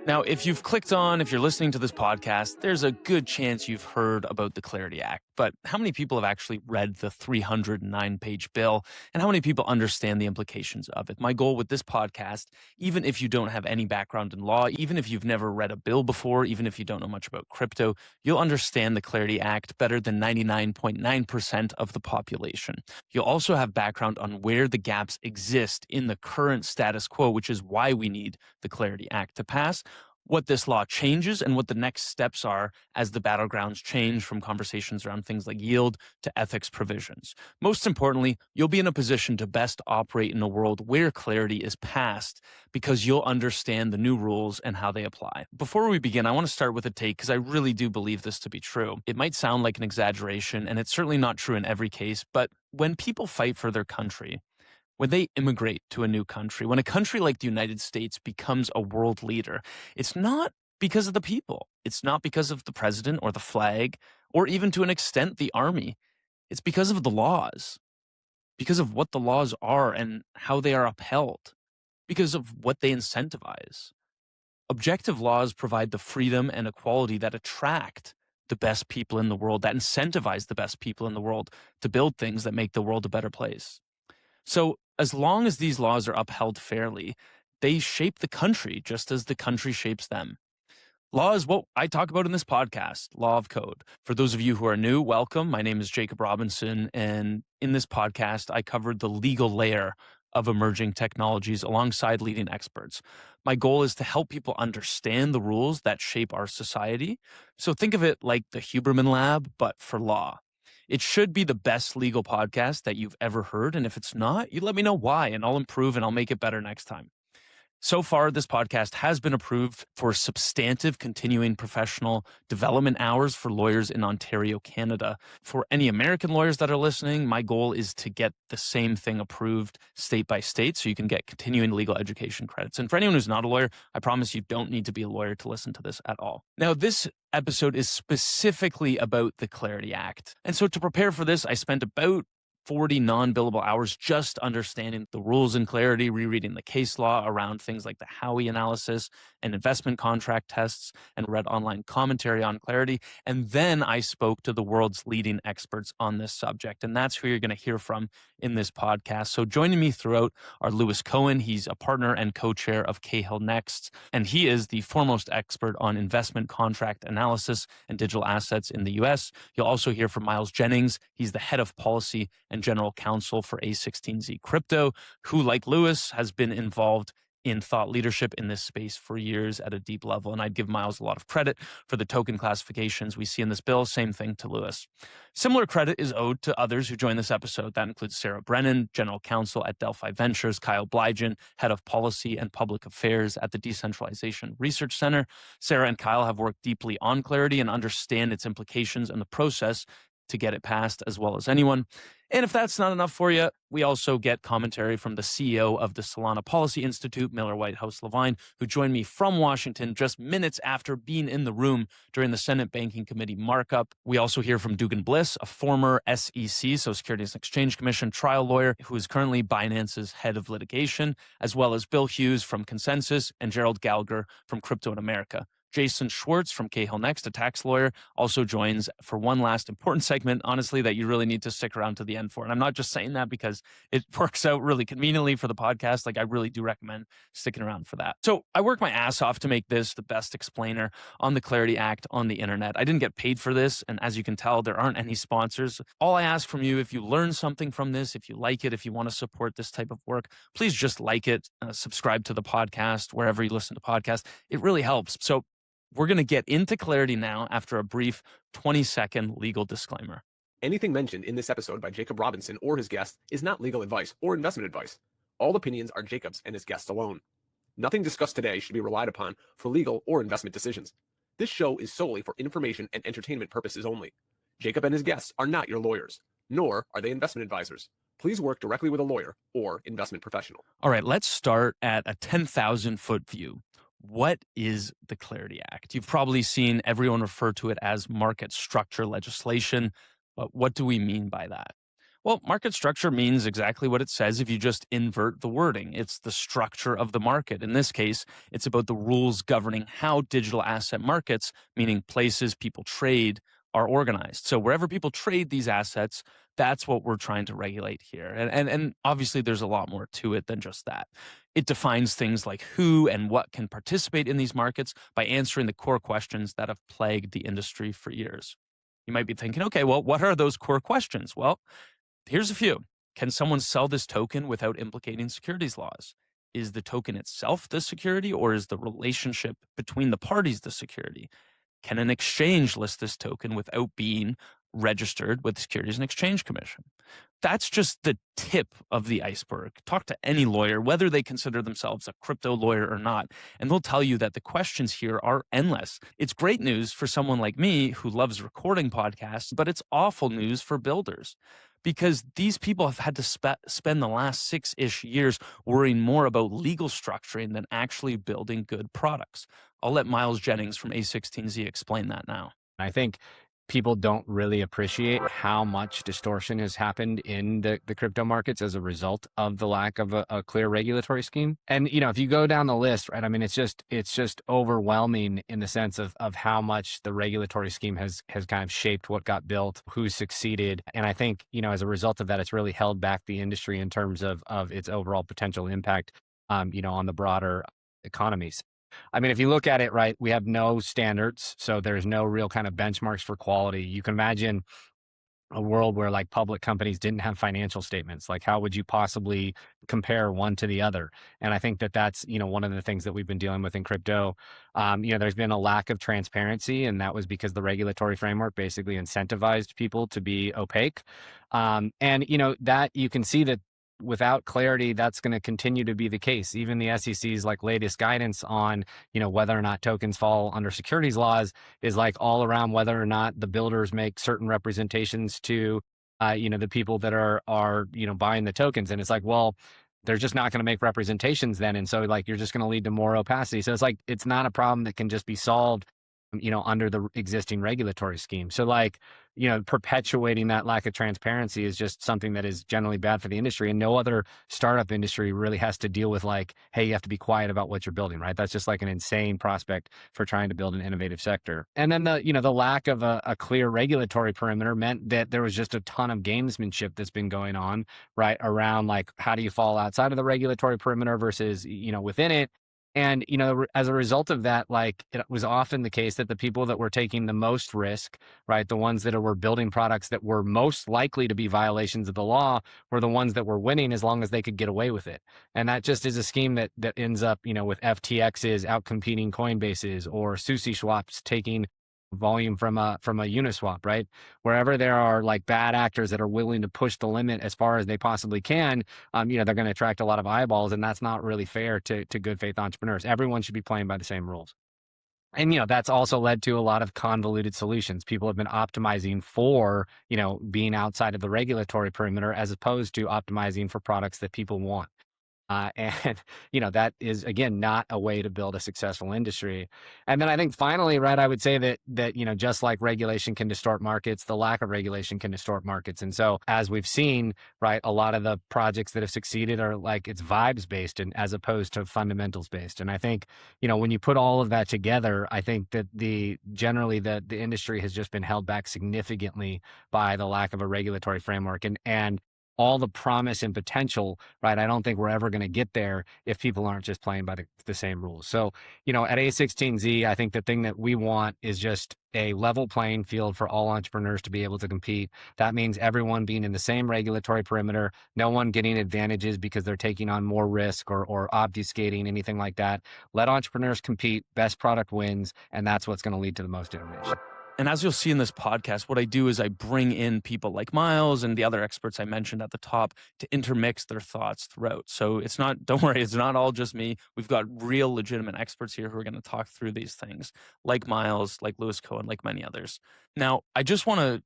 Now, if you're listening to this podcast, there's a good chance you've heard about the Clarity Act. But how many people have actually read the 309-page bill? And how many people understand the implications of it? My goal with this podcast, even if you don't have any background in law, even if you've never read a bill before, even if you don't know much about crypto, you'll understand the Clarity Act better than 99.9% of the population. You'll also have background on where the gaps exist in the current status quo, which is why we need the Clarity Act to pass, what this law changes, and what the next steps are as the battlegrounds change from conversations around things like yield to ethics provisions. Most importantly, you'll be in a position to best operate in a world where clarity is passed because you'll understand the new rules and how they apply. Before we begin, I want to start with a take because I really do believe this to be true. It might sound like an exaggeration, and it's certainly not true in every case, but when people fight for their country, when they immigrate to a new country, when a country like the United States becomes a world leader, it's not because of the people. It's not because of the president or the flag, or even to an extent the army. It's because of the laws, because of what the laws are and how they are upheld, because of what they incentivize. Objective laws provide the freedom and equality that attract the best people in the world, that incentivize the best people in the world to build things that make the world a better place. So as long as these laws are upheld fairly, they shape the country just as the country shapes them. Law is what I talk about in this podcast, Law of Code. For those of you who are new, welcome. My name is Jacob Robinson, and in this podcast, I covered the legal layer of emerging technologies alongside leading experts. My goal is to help people understand the rules that shape our society. So think of it like the Huberman Lab, but for law. It should be the best legal podcast that you've ever heard. And if it's not, you let me know why, and I'll improve and I'll make it better next time. So far, this podcast has been approved for substantive continuing professional development hours for lawyers in Ontario, Canada. For any American lawyers that are listening, my goal is to get the same thing approved state by state so you can get continuing legal education credits. And for anyone who's not a lawyer, I promise you don't need to be a lawyer to listen to this at all. Now, this episode is specifically about the Clarity Act. And so to prepare for this, I spent about 40 non-billable hours just understanding the rules in Clarity, rereading the case law around things like the Howey analysis and investment contract tests, and read online commentary on Clarity. And then I spoke to the world's leading experts on this subject. And that's who you're going to hear from in this podcast. So joining me throughout are Lewis Cohen. He's a partner and co-chair of CahillNXT, and he is the foremost expert on investment contract analysis and digital assets in the US. You'll also hear from Miles Jennings. He's the head of policy and general counsel for A16Z Crypto, who, like Lewis, has been involved in thought leadership in this space for years at a deep level. And I'd give Miles a lot of credit for the token classifications we see in this bill. Same thing to Lewis. Similar credit is owed to others who joined this episode. That includes Sarah Brennan, general counsel at Delphi Ventures, Kyle Bligen, head of policy and public affairs at the Decentralization Research Center. Sarah and Kyle have worked deeply on Clarity and understand its implications and the process to get it passed as well as anyone. And if that's not enough for you, we also get commentary from the CEO of the Solana Policy Institute, Miller Whitehouse-Levine, who joined me from Washington just minutes after being in the room during the Senate Banking Committee markup. We also hear from Dugan Bliss, a former SEC, so Securities and Exchange Commission trial lawyer, who is currently Binance's head of litigation, as well as Bill Hughes from Consensus and Gerald Gallagher from Crypto in America. Jason Schwartz from CahillNXT, a tax lawyer, also joins for one last important segment, honestly, that you really need to stick around to the end for. And I'm not just saying that because it works out really conveniently for the podcast. Like, I really do recommend sticking around for that. So I work my ass off to make this the best explainer on the Clarity Act on the internet. I didn't get paid for this. And as you can tell, there aren't any sponsors. All I ask from you, if you learn something from this, if you like it, if you want to support this type of work, please just like it, subscribe to the podcast, wherever you listen to podcasts. It really helps. So we're going to get into Clarity now after a brief 20-second legal disclaimer. Anything mentioned in this episode by Jacob Robinson or his guests is not legal advice or investment advice. All opinions are Jacob's and his guests alone. Nothing discussed today should be relied upon for legal or investment decisions. This show is solely for information and entertainment purposes only. Jacob and his guests are not your lawyers, nor are they investment advisors. Please work directly with a lawyer or investment professional. All right, let's start at a 10,000-foot view. What is the Clarity Act? You've probably seen everyone refer to it as market structure legislation, but what do we mean by that? Well, market structure means exactly what it says if you just invert the wording. It's the structure of the market. In this case, it's about the rules governing how digital asset markets, meaning places people trade, are organized. So wherever people trade these assets, that's what we're trying to regulate here. And obviously there's a lot more to it than just that. It defines things like who and what can participate in these markets by answering the core questions that have plagued the industry for years. You might be thinking, okay, well, what are those core questions? Well, here's a few. Can someone sell this token without implicating securities laws? Is the token itself the security, or is the relationship between the parties the security? Can an exchange list this token without being registered with the Securities and Exchange Commission? That's just the tip of the iceberg. Talk to any lawyer, whether they consider themselves a crypto lawyer or not, and they'll tell you that the questions here are endless. It's great news for someone like me who loves recording podcasts, but it's awful news for builders because these people have had to spend the last 6-ish years worrying more about legal structuring than actually building good products. I'll let Miles Jennings from A16Z explain that now. I think people don't really appreciate how much distortion has happened in the crypto markets as a result of the lack of a clear regulatory scheme. And, if you go down the list, right, I mean, it's just overwhelming in the sense of how much the regulatory scheme has kind of shaped what got built, who's succeeded. And I think, as a result of that, it's really held back the industry in terms of its overall potential impact, on the broader economies. I mean, if you look at it, right, we have no standards. So there's no real kind of benchmarks for quality. You can imagine a world where like public companies didn't have financial statements. Like, how would you possibly compare one to the other? And I think that that's, one of the things that we've been dealing with in crypto. There's been a lack of transparency, and that was because the regulatory framework basically incentivized people to be opaque. That you can see that without clarity, that's going to continue to be the case. Even the SEC's like latest guidance on, whether or not tokens fall under securities laws is like all around whether or not the builders make certain representations to, the people that are buying the tokens. And it's like, well, they're just not going to make representations then. And so like, you're just going to lead to more opacity. So it's like, it's not a problem that can just be solved, under the existing regulatory scheme. So like, perpetuating that lack of transparency is just something that is generally bad for the industry. And no other startup industry really has to deal with like, hey, you have to be quiet about what you're building, right? That's just like an insane prospect for trying to build an innovative sector. And then the lack of a clear regulatory perimeter meant that there was just a ton of gamesmanship that's been going on, right? Around like, how do you fall outside of the regulatory perimeter versus, within it? And, as a result of that, like it was often the case that the people that were taking the most risk, right, the ones that were building products that were most likely to be violations of the law were the ones that were winning as long as they could get away with it. And that just is a scheme that ends up, with FTXs outcompeting Coinbases or Sushi swaps taking volume from a Uniswap, right? Wherever there are like bad actors that are willing to push the limit as far as they possibly can, they're going to attract a lot of eyeballs, and that's not really fair to good faith entrepreneurs. Everyone should be playing by the same rules. And, that's also led to a lot of convoluted solutions. People have been optimizing for, being outside of the regulatory perimeter as opposed to optimizing for products that people want. And, that is, again, not a way to build a successful industry. And then I think finally, right, I would say that, just like regulation can distort markets, the lack of regulation can distort markets. And so as we've seen, right, a lot of the projects that have succeeded are like it's vibes based and as opposed to fundamentals based. And I think, when you put all of that together, I think that generally the industry has just been held back significantly by the lack of a regulatory framework and all the promise and potential, right? I don't think we're ever going to get there if people aren't just playing by the same rules. So, at A16Z, I think the thing that we want is just a level playing field for all entrepreneurs to be able to compete. That means everyone being in the same regulatory perimeter, no one getting advantages because they're taking on more risk or obfuscating, anything like that. Let entrepreneurs compete, best product wins, and that's what's going to lead to the most innovation. And as you'll see in this podcast, what I do is I bring in people like Miles and the other experts I mentioned at the top to intermix their thoughts throughout. So don't worry, it's not all just me. We've got real legitimate experts here who are going to talk through these things, like Miles, like Lewis Cohen, like many others. Now, I just want to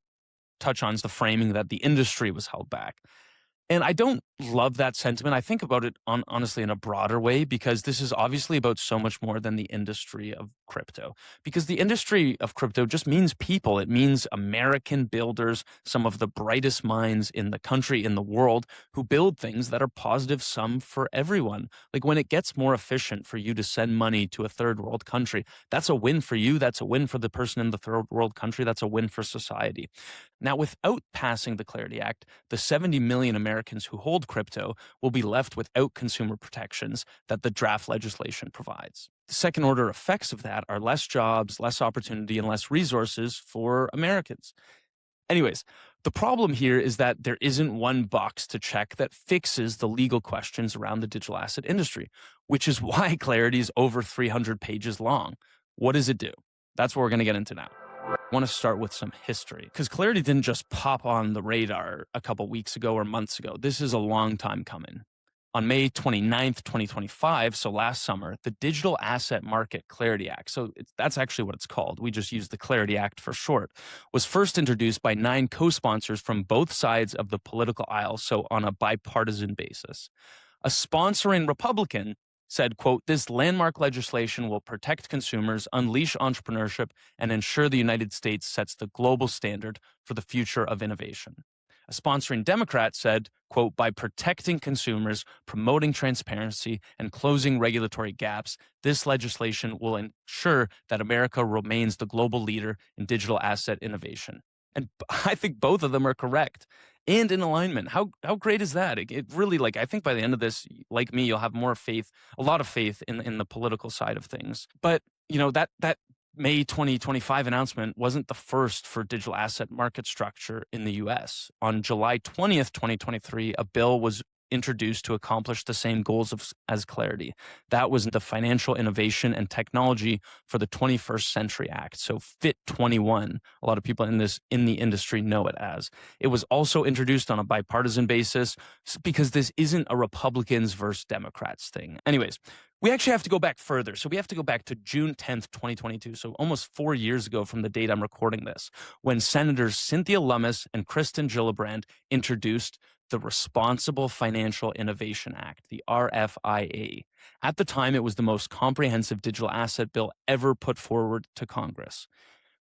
touch on the framing that the industry was held back. And I don't love that sentiment. I think about it honestly in a broader way, because this is obviously about so much more than the industry of crypto, because the industry of crypto just means people. It means American builders, some of the brightest minds in the country, in the world, who build things that are positive sum for everyone. Like when it gets more efficient for you to send money to a third world country, that's a win for you. That's a win for the person in the third world country. That's a win for society. Now, without passing the Clarity Act, the 70 million Americans who hold crypto will be left without consumer protections that the draft legislation provides. The second order effects of that are less jobs, less opportunity, and less resources for Americans. Anyways, the problem here is that there isn't one box to check that fixes the legal questions around the digital asset industry, which is why Clarity is over 300 pages long. What does it do? That's what we're going to get into now. I want to start with some history, because Clarity didn't just pop on the radar a couple weeks ago or months ago. This is a long time coming. On May 29th, 2025, so last summer, the Digital Asset Market Clarity Act, so that's actually what it's called, we just use the Clarity Act for short, was first introduced by 9 co-sponsors from both sides of the political aisle, so on a bipartisan basis. A sponsoring Republican said, quote, "This landmark legislation will protect consumers, unleash entrepreneurship, and ensure the United States sets the global standard for the future of innovation." A sponsoring Democrat said, quote, "By protecting consumers, promoting transparency, and closing regulatory gaps, this legislation will ensure that America remains the global leader in digital asset innovation." And I think both of them are correct and in alignment. How great is that? It really, like, I think by the end of this, like me, you'll have more faith, a lot of faith in the political side of things. But, you know, that May 2025 announcement wasn't the first for digital asset market structure in the US. On July 20th, 2023, a bill was introduced to accomplish the same goals as Clarity. That was the Financial Innovation and Technology for the 21st Century Act, so FIT21. A lot of people in the industry know it as. It was also introduced on a bipartisan basis because this isn't a Republicans versus Democrats thing. Anyways, we actually have to go back further. So we have to go back to June 10th, 2022. So almost 4 years ago from the date I'm recording this, when Senators Cynthia Lummis and Kristen Gillibrand introduced the Responsible Financial Innovation Act, the RFIA. At the time, it was the most comprehensive digital asset bill ever put forward to Congress.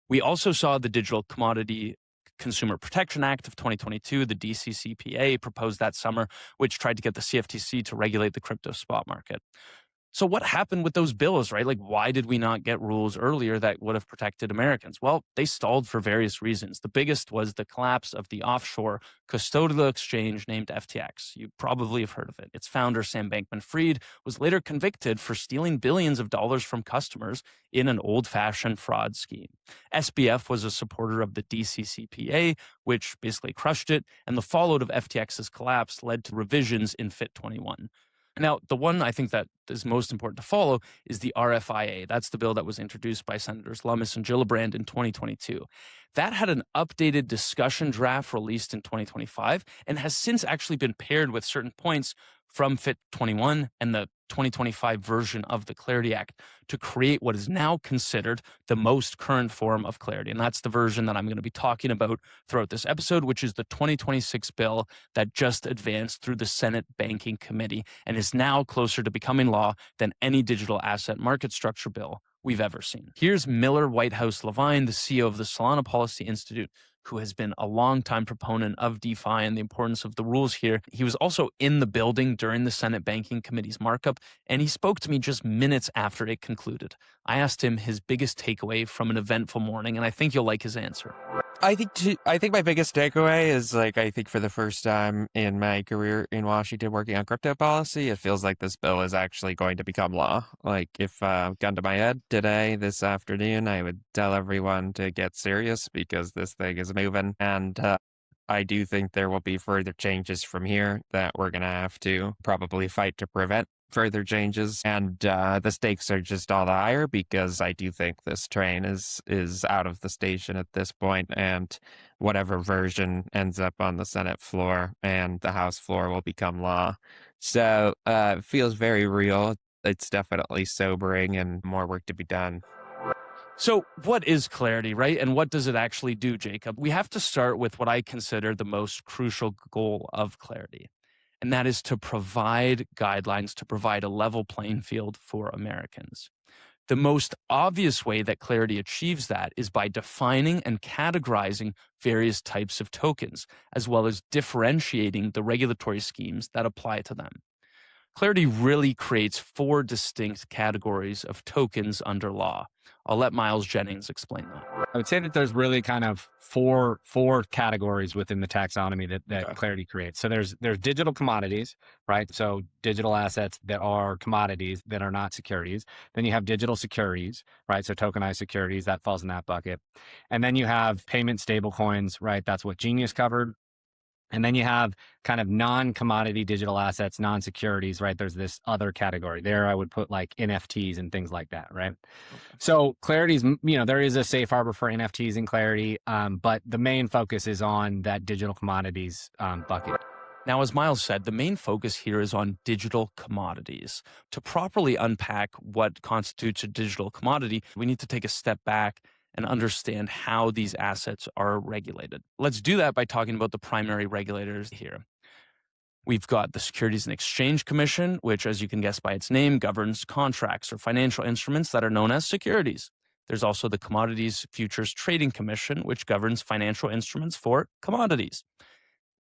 We also saw the Digital Commodity Consumer Protection Act of 2022, the DCCPA, proposed that summer, which tried to get the CFTC to regulate the crypto spot market. So what happened with those bills, right? Like, why did we not get rules earlier that would have protected Americans? Well, they stalled for various reasons. The biggest was the collapse of the offshore custodial exchange named FTX. You probably have heard of it. Its founder, Sam Bankman-Fried, was later convicted for stealing billions of dollars from customers in an old-fashioned fraud scheme. SBF was a supporter of the DCCPA, which basically crushed it, and the fallout of FTX's collapse led to revisions in FIT21. Now, the one I think that is most important to follow is the RFIA. That's the bill that was introduced by Senators Lummis and Gillibrand in 2022. That had an updated discussion draft released in 2025 and has since actually been paired with certain points from FIT 21 and the 2025 version of the Clarity Act to create what is now considered the most current form of Clarity. And that's the version that I'm going to be talking about throughout this episode, which is the 2026 bill that just advanced through the Senate Banking Committee and is now closer to becoming law than any digital asset market structure bill we've ever seen. Here's Miller Whitehouse-Levine, the CEO of the Solana Policy Institute, who has been a longtime proponent of DeFi and the importance of the rules here. He was also in the building during the Senate Banking Committee's markup, and he spoke to me just minutes after it concluded. I asked him his biggest takeaway from an eventful morning, and I think you'll like his answer. I think my biggest takeaway is, like, I think for the first time in my career in Washington working on crypto policy, it feels like this bill is actually going to become law. Like, if gun to my head today, this afternoon, I would tell everyone to get serious because this thing is moving. And I do think there will be further changes from here that we're going to have to probably fight to prevent further changes, and the stakes are just all the higher because I do think this train is out of the station at this point, and whatever version ends up on the Senate floor and the House floor will become law. So it feels very real. It's definitely sobering and more work to be done. So what is Clarity, right? And what does it actually do, Jacob? We have to start with what I consider the most crucial goal of Clarity. And that is to provide guidelines, to provide a level playing field for Americans. The most obvious way that Clarity achieves that is by defining and categorizing various types of tokens, as well as differentiating the regulatory schemes that apply to them. Clarity really creates 4 distinct categories of tokens under law. I'll let Miles Jennings explain that. I would say that there's really kind of four categories within the taxonomy that Okay. Clarity creates. So there's digital commodities, right? So digital assets that are commodities that are not securities. Then you have digital securities, right? So tokenized securities, that falls in that bucket. And then you have payment stablecoins, right? That's what Genius covered. And then you have kind of non-commodity digital assets, non-securities, right? There's this other category there. I would put like NFTs and things like that, right? Okay. So Clarity's, there is a safe harbor for NFTs in Clarity, but the main focus is on that digital commodities bucket. Now, as Miles said, the main focus here is on digital commodities. To properly unpack what constitutes a digital commodity, we need to take a step back and understand how these assets are regulated. Let's do that by talking about the primary regulators here. We've got the Securities and Exchange Commission, which, as you can guess by its name, governs contracts or financial instruments that are known as securities. There's also the Commodities Futures Trading Commission, which governs financial instruments for commodities.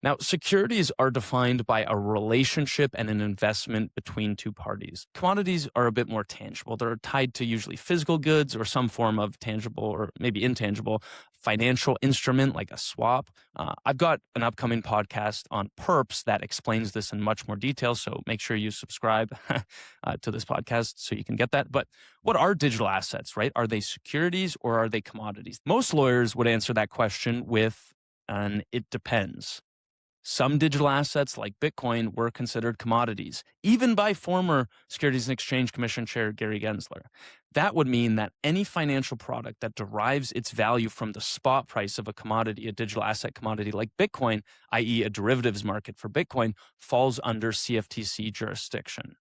Now, securities are defined by a relationship and an investment between 2 parties. Commodities are a bit more tangible. They're tied to usually physical goods or some form of tangible or maybe intangible financial instrument like a swap. I've got an upcoming podcast on perps that explains this in much more detail, so make sure you subscribe to this podcast so you can get that. But what are digital assets, right? Are they securities or are they commodities? Most lawyers would answer that question with an "it depends." Some digital assets like Bitcoin were considered commodities, even by former Securities and Exchange Commission Chair Gary Gensler. That would mean that any financial product that derives its value from the spot price of a commodity, a digital asset commodity like Bitcoin, i.e. a derivatives market for Bitcoin, falls under CFTC jurisdiction.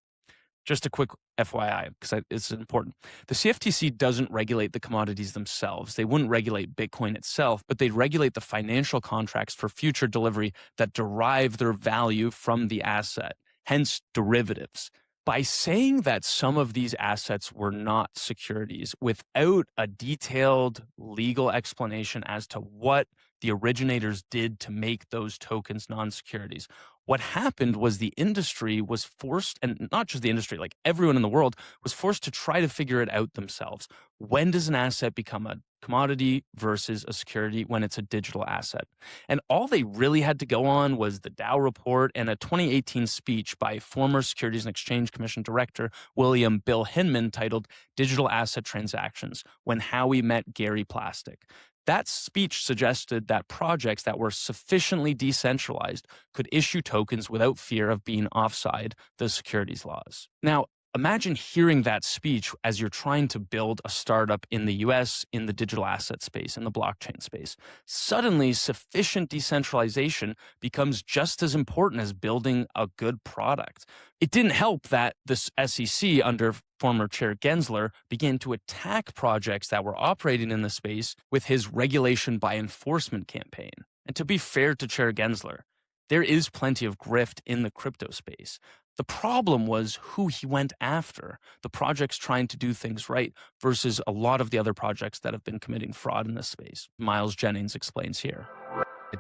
Just a quick FYI, because it's important. The CFTC doesn't regulate the commodities themselves. They wouldn't regulate Bitcoin itself, but they regulate the financial contracts for future delivery that derive their value from the asset, hence derivatives. By saying that some of these assets were not securities without a detailed legal explanation as to what the originators did to make those tokens non-securities, what happened was the industry was forced, and not just the industry, like everyone in the world was forced to try to figure it out themselves. When does an asset become a commodity versus a security when it's a digital asset? And all they really had to go on was the Dow report and a 2018 speech by former Securities and Exchange Commission Director William Bill Hinman titled Digital Asset Transactions, When Howey Met Gary Plastic. That speech suggested that projects that were sufficiently decentralized could issue tokens without fear of being offside the securities laws. Now, imagine hearing that speech as you're trying to build a startup in the US in the digital asset space, in the blockchain space. Suddenly, sufficient decentralization becomes just as important as building a good product. It didn't help that the SEC under former Chair Gensler began to attack projects that were operating in the space with his regulation by enforcement campaign. And to be fair to Chair Gensler, there is plenty of grift in the crypto space. The problem was who he went after, the projects trying to do things right versus a lot of the other projects that have been committing fraud in this space. Miles Jennings explains here.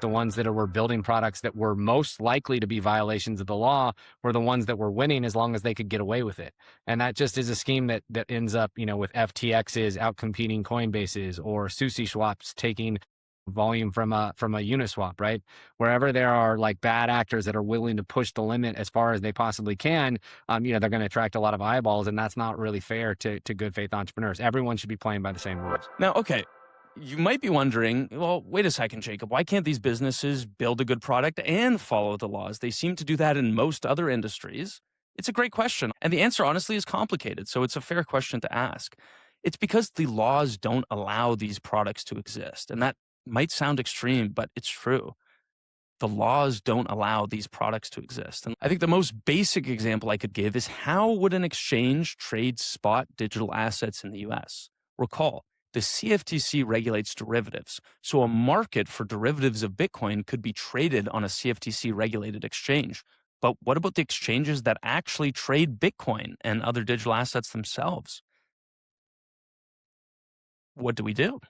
The ones that were building products that were most likely to be violations of the law were the ones that were winning as long as they could get away with it. And that just is a scheme that ends up, with FTXs outcompeting Coinbases or Sushi swaps taking volume from a Uniswap, right? Wherever there are like bad actors that are willing to push the limit as far as they possibly can, they're going to attract a lot of eyeballs, and that's not really fair to good faith entrepreneurs. Everyone should be playing by the same rules. Now, okay, you might be wondering, well, wait a second, Jacob, why can't these businesses build a good product and follow the laws? They seem to do that in most other industries. It's a great question. And the answer, honestly, is complicated. So it's a fair question to ask. It's because the laws don't allow these products to exist. And that might sound extreme, but it's true. The laws don't allow these products to exist. And I think the most basic example I could give is how would an exchange trade spot digital assets in the US? Recall, the CFTC regulates derivatives. So a market for derivatives of Bitcoin could be traded on a CFTC regulated exchange. But what about the exchanges that actually trade Bitcoin and other digital assets themselves? what do?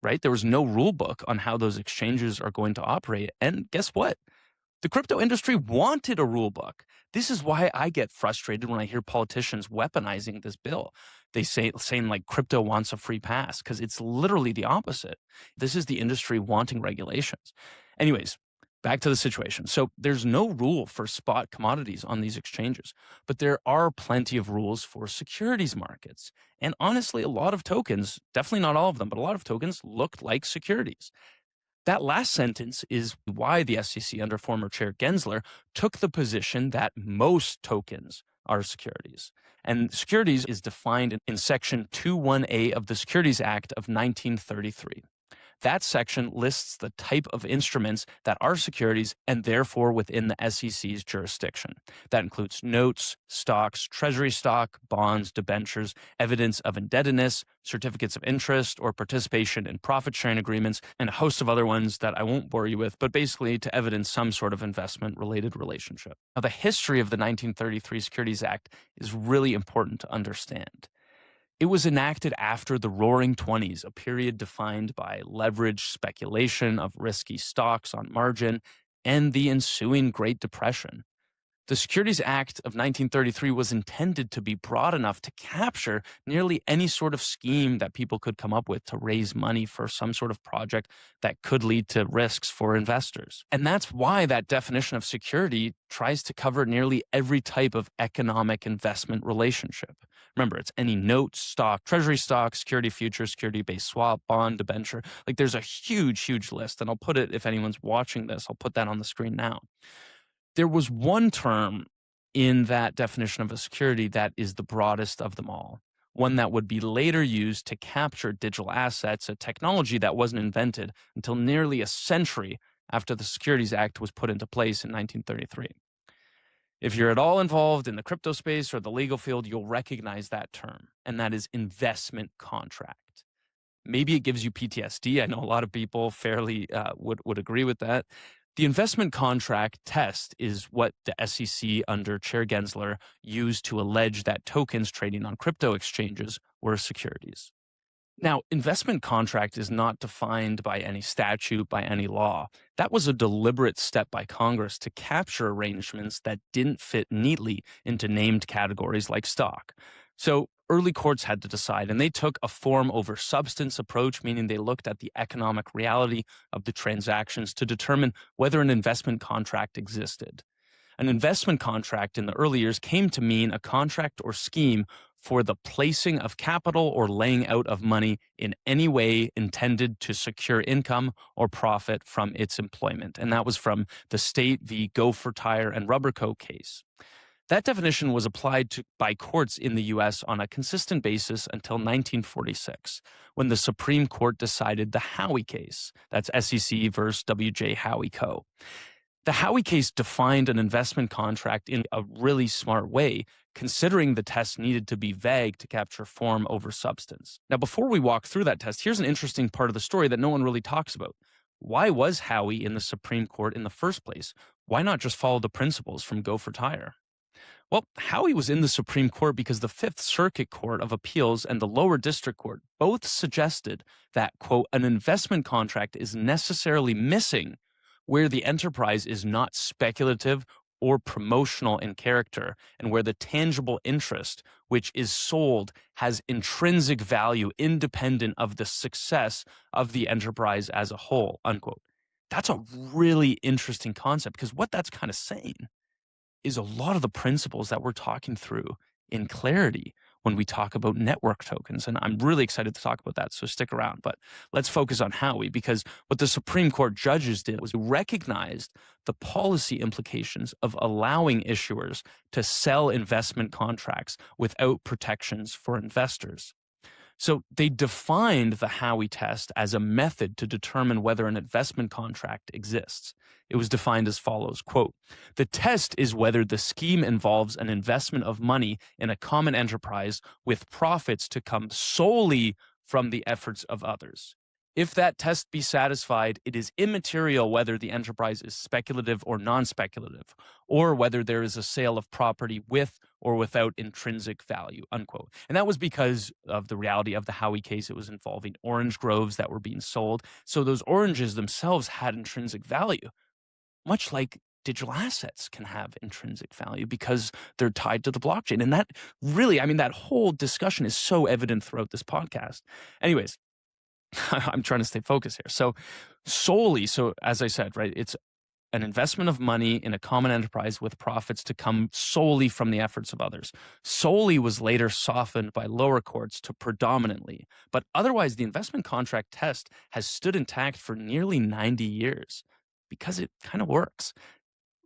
Right? There was no rule book on how those exchanges are going to operate. And guess what? The crypto industry wanted a rule book. This is why I get frustrated when I hear politicians weaponizing this bill. They saying like crypto wants a free pass, because it's literally the opposite. This is the industry wanting regulations. Anyways, back to the situation. So there's no rule for spot commodities on these exchanges, but there are plenty of rules for securities markets. And honestly, a lot of tokens, definitely not all of them, but a lot of tokens look like securities. That last sentence is why the SEC under former Chair Gensler took the position that most tokens are securities. And securities is defined in Section 21A of the Securities Act of 1933. That section lists the type of instruments that are securities and therefore within the SEC's jurisdiction. That includes notes, stocks, treasury stock, bonds, debentures, evidence of indebtedness, certificates of interest or participation in profit-sharing agreements, and a host of other ones that I won't bore you with, but basically to evidence some sort of investment-related relationship. Now, the history of the 1933 Securities Act is really important to understand. It was enacted after the Roaring Twenties, a period defined by leveraged speculation of risky stocks on margin and the ensuing Great Depression. The Securities Act of 1933 was intended to be broad enough to capture nearly any sort of scheme that people could come up with to raise money for some sort of project that could lead to risks for investors. And that's why that definition of security tries to cover nearly every type of economic investment relationship. Remember, it's any note, stock, treasury stock, security future, security-based swap, bond, debenture. Like there's a huge list, and I'll put it, if anyone's watching this, I'll put that on the screen now. There was one term in that definition of a security that is the broadest of them all, one that would be later used to capture digital assets, a technology that wasn't invented until nearly a century after the Securities Act was put into place in 1933. If you're at all involved in the crypto space or the legal field, you'll recognize that term, and that is investment contract. Maybe it gives you PTSD. I know a lot of people fairly would agree with that. The investment contract test is what the SEC under Chair Gensler used to allege that tokens trading on crypto exchanges were securities. Now, investment contract is not defined by any statute, by any law. That was a deliberate step by Congress to capture arrangements that didn't fit neatly into named categories like stock. So early courts had to decide, and they took a form over substance approach, meaning they looked at the economic reality of the transactions to determine whether an investment contract existed. An investment contract in the early years came to mean a contract or scheme for the placing of capital or laying out of money in any way intended to secure income or profit from its employment. And that was from the State v. Gopher Tire and Rubber Co. case. That definition was applied by courts in the U.S. on a consistent basis until 1946, when the Supreme Court decided the Howey case. That's SEC versus W.J. Howey Co. The Howey case defined an investment contract in a really smart way, considering the test needed to be vague to capture form over substance. Now, before we walk through that test, here's an interesting part of the story that no one really talks about. Why was Howey in the Supreme Court in the first place? Why not just follow the principles from Gopher Tire? Well, Howey was in the Supreme Court because the Fifth Circuit Court of Appeals and the Lower District Court both suggested that, quote, an investment contract is necessarily missing where the enterprise is not speculative or promotional in character, and where the tangible interest which is sold has intrinsic value independent of the success of the enterprise as a whole, unquote. That's a really interesting concept, because what that's kind of saying is a lot of the principles that we're talking through in Clarity when we talk about network tokens. And I'm really excited to talk about that, so stick around. But let's focus on Howey, because what the Supreme Court judges did was recognized the policy implications of allowing issuers to sell investment contracts without protections for investors. So they defined the Howey test as a method to determine whether an investment contract exists. It was defined as follows, quote, the test is whether the scheme involves an investment of money in a common enterprise with profits to come solely from the efforts of others. If that test be satisfied, it is immaterial whether the enterprise is speculative or non-speculative, or whether there is a sale of property with or without intrinsic value, unquote. And that was because of the reality of the Howey case. It was involving orange groves that were being sold. So those oranges themselves had intrinsic value, much like digital assets can have intrinsic value because they're tied to the blockchain. And that really, I mean, that whole discussion is so evident throughout this podcast. Anyways, I'm trying to stay focused here. So as I said, right, it's an investment of money in a common enterprise with profits to come solely from the efforts of others. Solely was later softened by lower courts to predominantly, but otherwise the investment contract test has stood intact for nearly 90 years because it kind of works.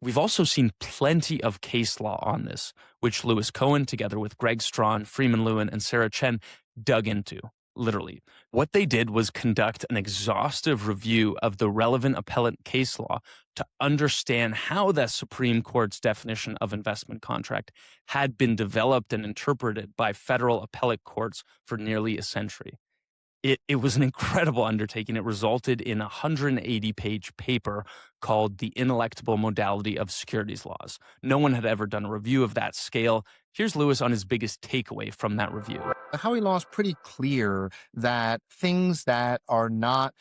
We've also seen plenty of case law on this, which Louis Cohen, together with Greg Strawn, Freeman Lewin, and Sarah Chen, dug into. Literally. What they did was conduct an exhaustive review of the relevant appellate case law to understand how the Supreme Court's definition of investment contract had been developed and interpreted by federal appellate courts for nearly a century. It was an incredible undertaking. It resulted in a 180-page paper called The Ineluctable Modality of Securities Laws. No one had ever done a review of that scale. Here's Louis on his biggest takeaway from that review. The Howey law is pretty clear that things that are not,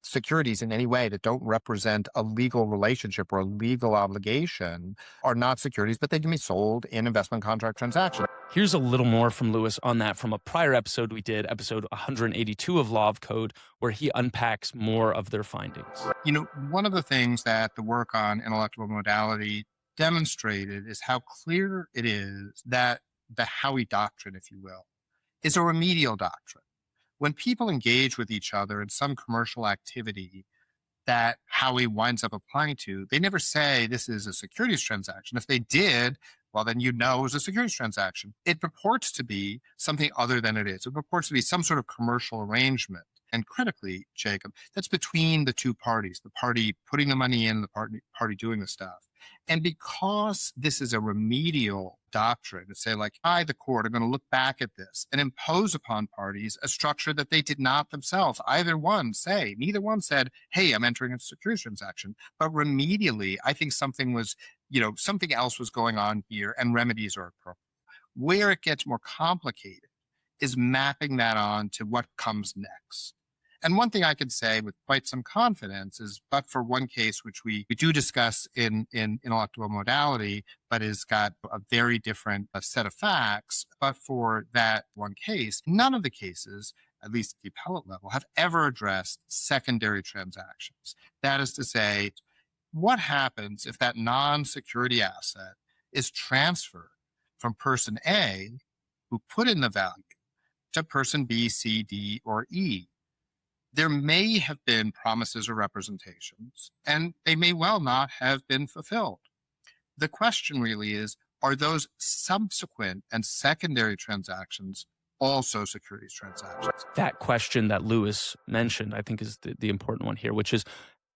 securities in any way that don't represent a legal relationship or a legal obligation are not securities, but they can be sold in investment contract transactions. Here's a little more from Louis on that from a prior episode we did, episode 182 of Law of Code, where he unpacks more of their findings. One of the things that the work on ineluctable modality demonstrated is how clear it is that the Howey doctrine, if you will, is a remedial doctrine. When people engage with each other in some commercial activity that Howey winds up applying to, they never say this is a securities transaction. If they did, well, then it was a securities transaction. It purports to be something other than it is. It purports to be some sort of commercial arrangement. And critically, Jacob, that's between the two parties, the party putting the money in, the party doing the stuff. And because this is a remedial doctrine, to say like, the court are going to look back at this and impose upon parties a structure that they did not themselves, neither one said, hey, I'm entering a securities transaction. But remedially, I think something else was going on here and remedies are appropriate. Where it gets more complicated is mapping that on to what comes next. And one thing I could say with quite some confidence is, but for one case, which we do discuss in ineluctable modality, but has got a very different set of facts, but for that one case, none of the cases, at least at the appellate level, have ever addressed secondary transactions. That is to say, what happens if that non-security asset is transferred from person A, who put in the value, to person B, C, D, or E? There may have been promises or representations, and they may well not have been fulfilled. The question really is, are those subsequent and secondary transactions also securities transactions? That question that Louis mentioned, I think, is the important one here, which is,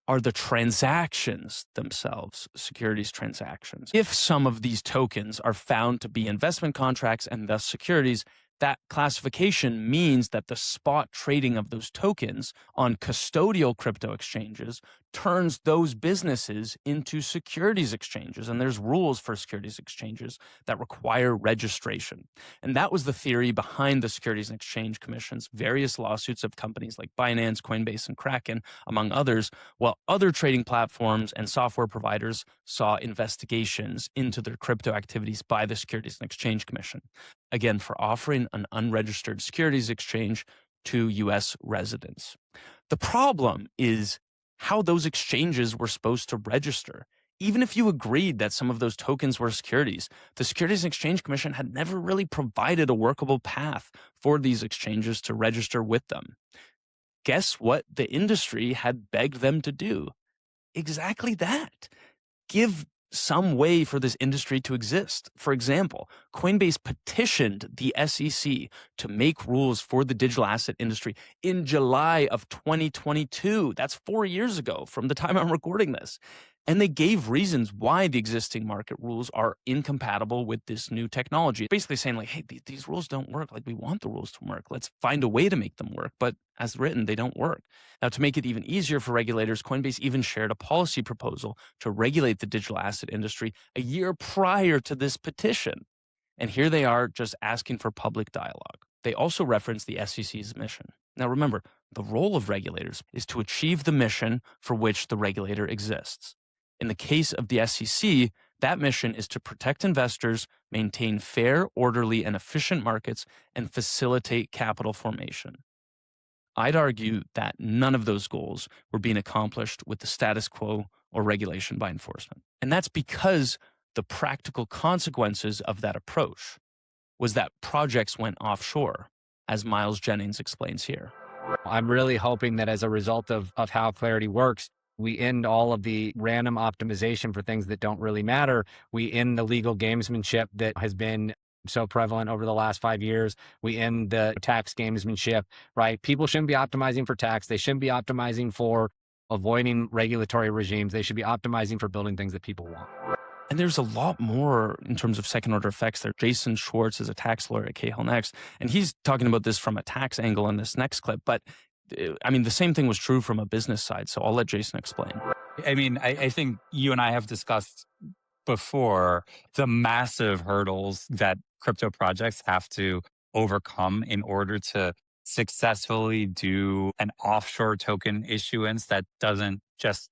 are the transactions themselves securities transactions? If some of these tokens are found to be investment contracts and thus securities, that classification means that the spot trading of those tokens on custodial crypto exchanges turns those businesses into securities exchanges. And there's rules for securities exchanges that require registration. And that was the theory behind the Securities and Exchange Commission's various lawsuits of companies like Binance, Coinbase, and Kraken, among others, while other trading platforms and software providers saw investigations into their crypto activities by the Securities and Exchange Commission. Again, for offering an unregistered securities exchange to U.S. residents. The problem is how those exchanges were supposed to register. Even if you agreed that some of those tokens were securities, the Securities and Exchange Commission had never really provided a workable path for these exchanges to register with them. Guess what the industry had begged them to do? Exactly that. Give some way for this industry to exist. For example, Coinbase petitioned the SEC to make rules for the digital asset industry in July of 2022. That's 4 years ago from the time I'm recording this. And they gave reasons why the existing market rules are incompatible with this new technology. Basically saying like, hey, these rules don't work. Like, we want the rules to work. Let's find a way to make them work. But as written, they don't work. Now, to make it even easier for regulators, Coinbase even shared a policy proposal to regulate the digital asset industry a year prior to this petition. And here they are just asking for public dialogue. They also reference the SEC's mission. Now remember, the role of regulators is to achieve the mission for which the regulator exists. In the case of the SEC, that mission is to protect investors, maintain fair, orderly, and efficient markets, and facilitate capital formation. I'd argue that none of those goals were being accomplished with the status quo or regulation by enforcement. And that's because the practical consequences of that approach was that projects went offshore, as Miles Jennings explains here. I'm really hoping that as a result of how Clarity works, we end all of the random optimization for things that don't really matter. We end the legal gamesmanship that has been so prevalent over the last 5 years. We end the tax gamesmanship, right? People shouldn't be optimizing for tax. They shouldn't be optimizing for avoiding regulatory regimes. They should be optimizing for building things that people want. And there's a lot more in terms of second order effects there. Jason Schwartz is a tax lawyer at CahillNXT, and he's talking about this from a tax angle in this next clip. But I mean, the same thing was true from a business side. So I'll let Jason explain. I mean, I think you and I have discussed before the massive hurdles that crypto projects have to overcome in order to successfully do an offshore token issuance that doesn't just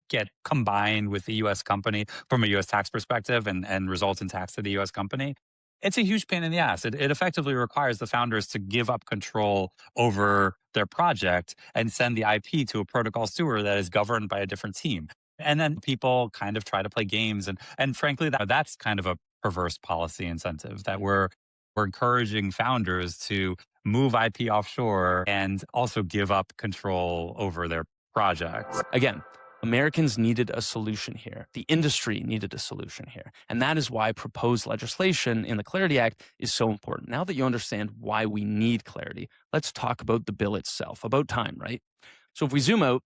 get combined with the US company from a US tax perspective and result in tax to the US company. It's a huge pain in the ass. It effectively requires the founders to give up control over their project and send the IP to a protocol steward that is governed by a different team. And then people kind of try to play games. And frankly, that's kind of a perverse policy incentive that we're encouraging founders to move IP offshore and also give up control over their projects. Again, Americans needed a solution here. The industry needed a solution here. And that is why proposed legislation in the Clarity Act is so important. Now that you understand why we need clarity, let's talk about the bill itself. About time, right? So if we zoom out,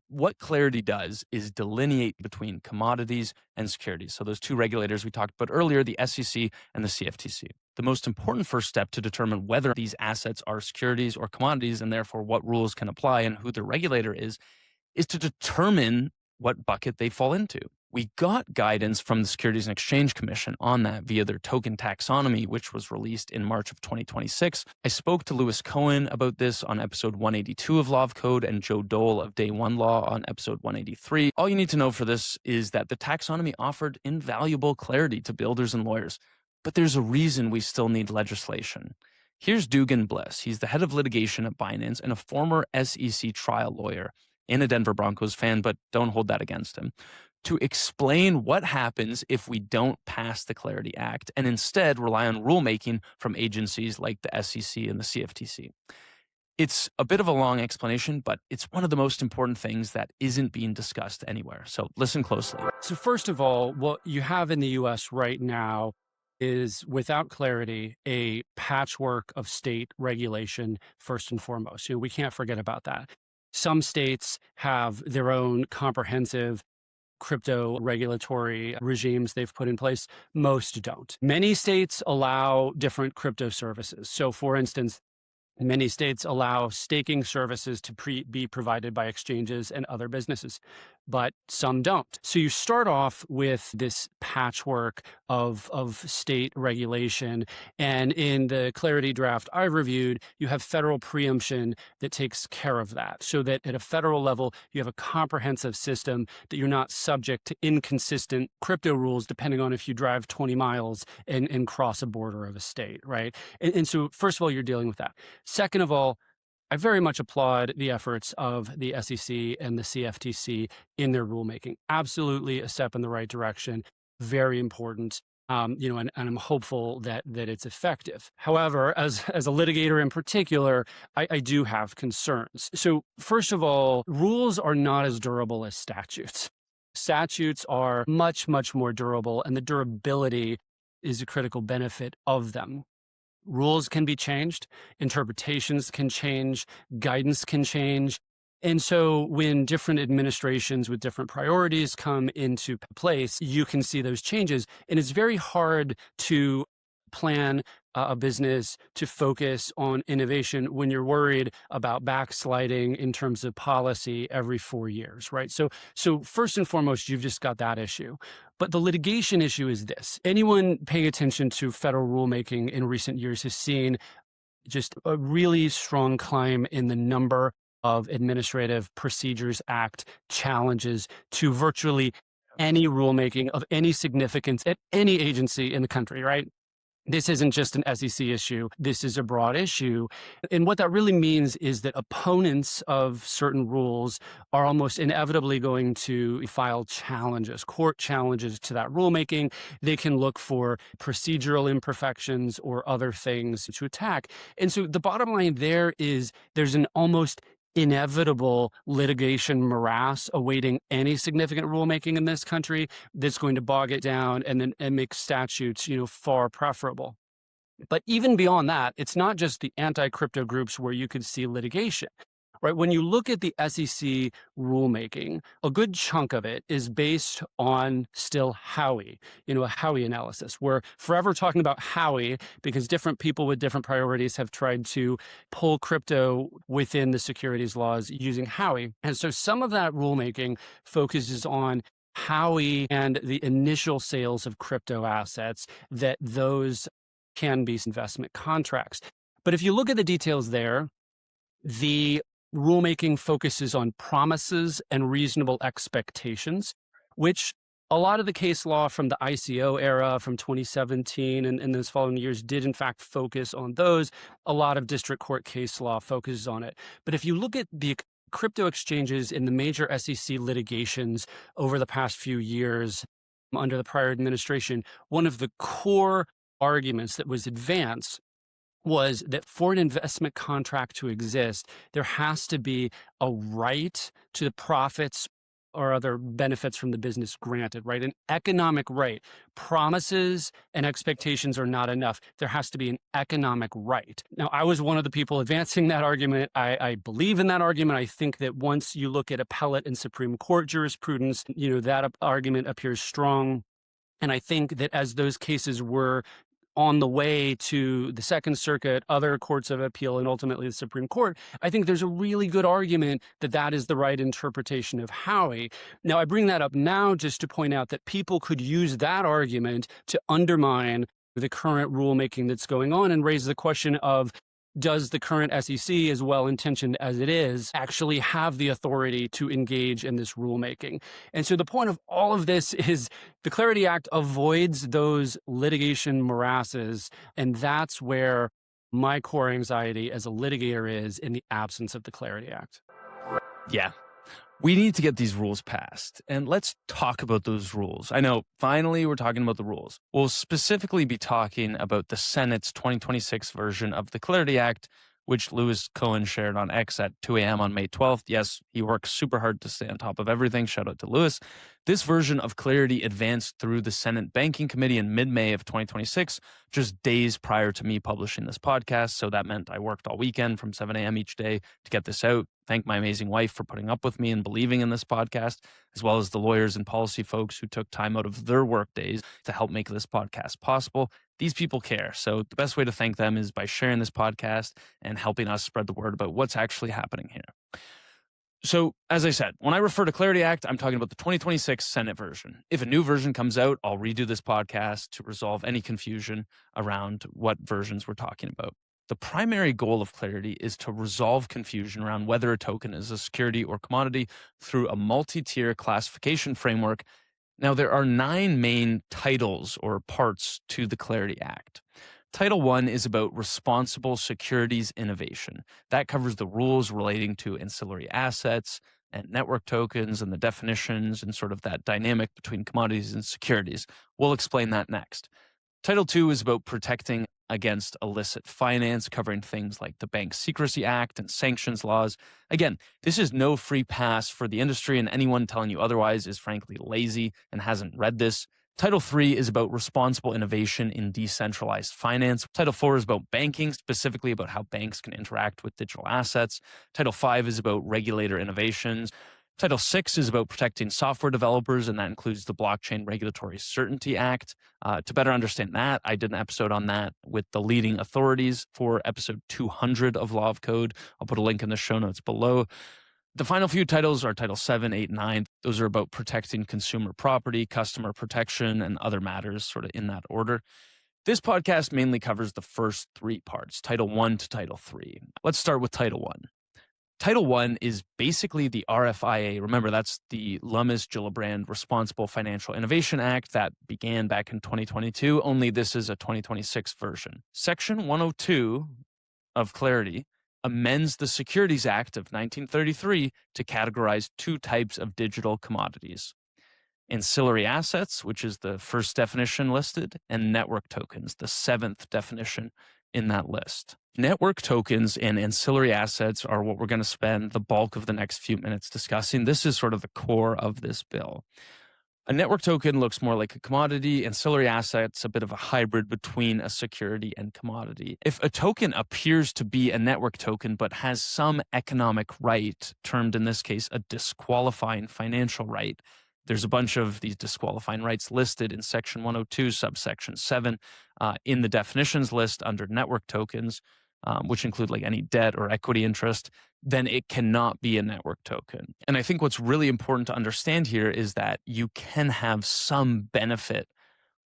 what Clarity does is delineate between commodities and securities. So those two regulators we talked about earlier, the SEC and the CFTC. The most important first step to determine whether these assets are securities or commodities, and therefore what rules can apply and who the regulator is to determine what bucket they fall into. We got guidance from the Securities and Exchange Commission on that via their token taxonomy, which was released in March of 2026. I spoke to Lewis Cohen about this on episode 182 of Law of Code and Joe Dole of Day One Law on episode 183. All you need to know for this is that the taxonomy offered invaluable clarity to builders and lawyers, but there's a reason we still need legislation. Here's Dugan Bliss. He's the head of litigation at Binance and a former SEC trial lawyer and a Denver Broncos fan, but don't hold that against him, to explain what happens if we don't pass the Clarity Act and instead rely on rulemaking from agencies like the SEC and the CFTC. It's a bit of a long explanation, but it's one of the most important things that isn't being discussed anywhere. So listen closely. So first of all, what you have in the US right now is, without clarity, a patchwork of state regulation, first and foremost. We can't forget about that. Some states have their own comprehensive crypto regulatory regimes they've put in place. Most don't. Many states allow different crypto services. So, for instance, many states allow staking services to be provided by exchanges and other businesses, but some don't. So you start off with this patchwork of state regulation. And in the Clarity draft I reviewed, you have federal preemption that takes care of that, so that at a federal level, you have a comprehensive system that you're not subject to inconsistent crypto rules depending on if you drive 20 miles and cross a border of a state, right? And so first of all, you're dealing with that. Second of all, I very much applaud the efforts of the SEC and the CFTC in their rulemaking. Absolutely a step in the right direction. Very important. And I'm hopeful that it's effective. However, as a litigator in particular, I do have concerns. So first of all, rules are not as durable as statutes. Statutes are much, much more durable, and the durability is a critical benefit of them. Rules can be changed, interpretations can change, guidance can change. And so when different administrations with different priorities come into place, you can see those changes. And it's very hard to plan a business to focus on innovation when you're worried about backsliding in terms of policy every 4 years, right? So first and foremost, you've just got that issue. But the litigation issue is this. Anyone paying attention to federal rulemaking in recent years has seen just a really strong climb in the number of Administrative Procedures Act challenges to virtually any rulemaking of any significance at any agency in the country, right? This isn't just an SEC issue. This is a broad issue. And what that really means is that opponents of certain rules are almost inevitably going to file challenges, court challenges to that rulemaking. They can look for procedural imperfections or other things to attack. And so the bottom line there is there's an almost inevitable litigation morass awaiting any significant rulemaking in this country that's going to bog it down and make statutes, far preferable. But even beyond that, it's not just the anti-crypto groups where you could see litigation. Right? When you look at the SEC rulemaking, a good chunk of it is based on still Howey, a Howey analysis. We're forever talking about Howey because different people with different priorities have tried to pull crypto within the securities laws using Howey. And so some of that rulemaking focuses on Howey and the initial sales of crypto assets, that those can be investment contracts. But if you look at the details there, the rulemaking focuses on promises and reasonable expectations, which a lot of the case law from the ICO era from 2017 and those following years did in fact focus on those. A lot of district court case law focuses on it. But if you look at the crypto exchanges in the major SEC litigations over the past few years under the prior administration, one of the core arguments that was advanced was that for an investment contract to exist, there has to be a right to the profits or other benefits from the business granted, right? An economic right. Promises and expectations are not enough. There has to be an economic right. Now, I was one of the people advancing that argument. I believe in that argument. I think that once you look at appellate and Supreme Court jurisprudence, that argument appears strong. And I think that as those cases were on the way to the Second Circuit, other courts of appeal, and ultimately the Supreme Court, I think there's a really good argument that that is the right interpretation of Howey. Now, I bring that up now just to point out that people could use that argument to undermine the current rulemaking that's going on and raise the question of, does the current SEC, as well-intentioned as it is, actually have the authority to engage in this rulemaking? And so the point of all of this is the Clarity Act avoids those litigation morasses, and that's where my core anxiety as a litigator is in the absence of the Clarity Act. Yeah. We need to get these rules passed, and let's talk about those rules. I know, finally, we're talking about the rules. We'll specifically be talking about the Senate's 2026 version of the Clarity Act, which Louis Cohen shared on X at 2 a.m. on May 12th. Yes, he works super hard to stay on top of everything. Shout out to Louis. This version of Clarity advanced through the Senate Banking Committee in mid-May of 2026, just days prior to me publishing this podcast. So that meant I worked all weekend from 7 a.m. each day to get this out. Thank my amazing wife for putting up with me and believing in this podcast, as well as the lawyers and policy folks who took time out of their work days to help make this podcast possible. These people care. So the best way to thank them is by sharing this podcast and helping us spread the word about what's actually happening here. So, as I said, when I refer to Clarity Act, I'm talking about the 2026 Senate version. If a new version comes out, I'll redo this podcast to resolve any confusion around what versions we're talking about. The primary goal of Clarity is to resolve confusion around whether a token is a security or commodity through a multi-tier classification framework. Now, there are 9 main titles or parts to the Clarity Act. Title 1 is about responsible securities innovation. That covers the rules relating to ancillary assets and network tokens and the definitions and sort of that dynamic between commodities and securities. We'll explain that next. Title 2 is about protecting against illicit finance, covering things like the Bank Secrecy Act and sanctions laws. Again, this is no free pass for the industry, and anyone telling you otherwise is frankly lazy and hasn't read this. Title 3 is about responsible innovation in decentralized finance. Title 4 is about banking, specifically about how banks can interact with digital assets. Title 5 is about regulator innovations. Title VI is about protecting software developers, and that includes the Blockchain Regulatory Certainty Act. To better understand that, I did an episode on that with the leading authorities for episode 200 of Law of Code. I'll put a link in the show notes below. The final few titles are Title 7, 8, 9. Those are about protecting consumer property, customer protection, and other matters sort of in that order. This podcast mainly covers the first three parts, Title 1 to Title 3. Let's start with Title 1. Title 1 is basically the RFIA. Remember, that's the Lummis-Gillibrand Responsible Financial Innovation Act that began back in 2022, only this is a 2026 version. Section 102 of Clarity amends the Securities Act of 1933 to categorize two types of digital commodities: ancillary assets, which is the first definition listed, and network tokens, the seventh definition in that list. Network tokens and ancillary assets are what we're going to spend the bulk of the next few minutes discussing. This is sort of the core of this bill. A network token looks more like a commodity. Ancillary assets, a bit of a hybrid between a security and commodity. If a token appears to be a network token but has some economic right, termed in this case a disqualifying financial right, there's a bunch of these disqualifying rights listed in Section 102, subsection 7, in the definitions list under network tokens, which include like any debt or equity interest, then it cannot be a network token. And I think what's really important to understand here is that you can have some benefit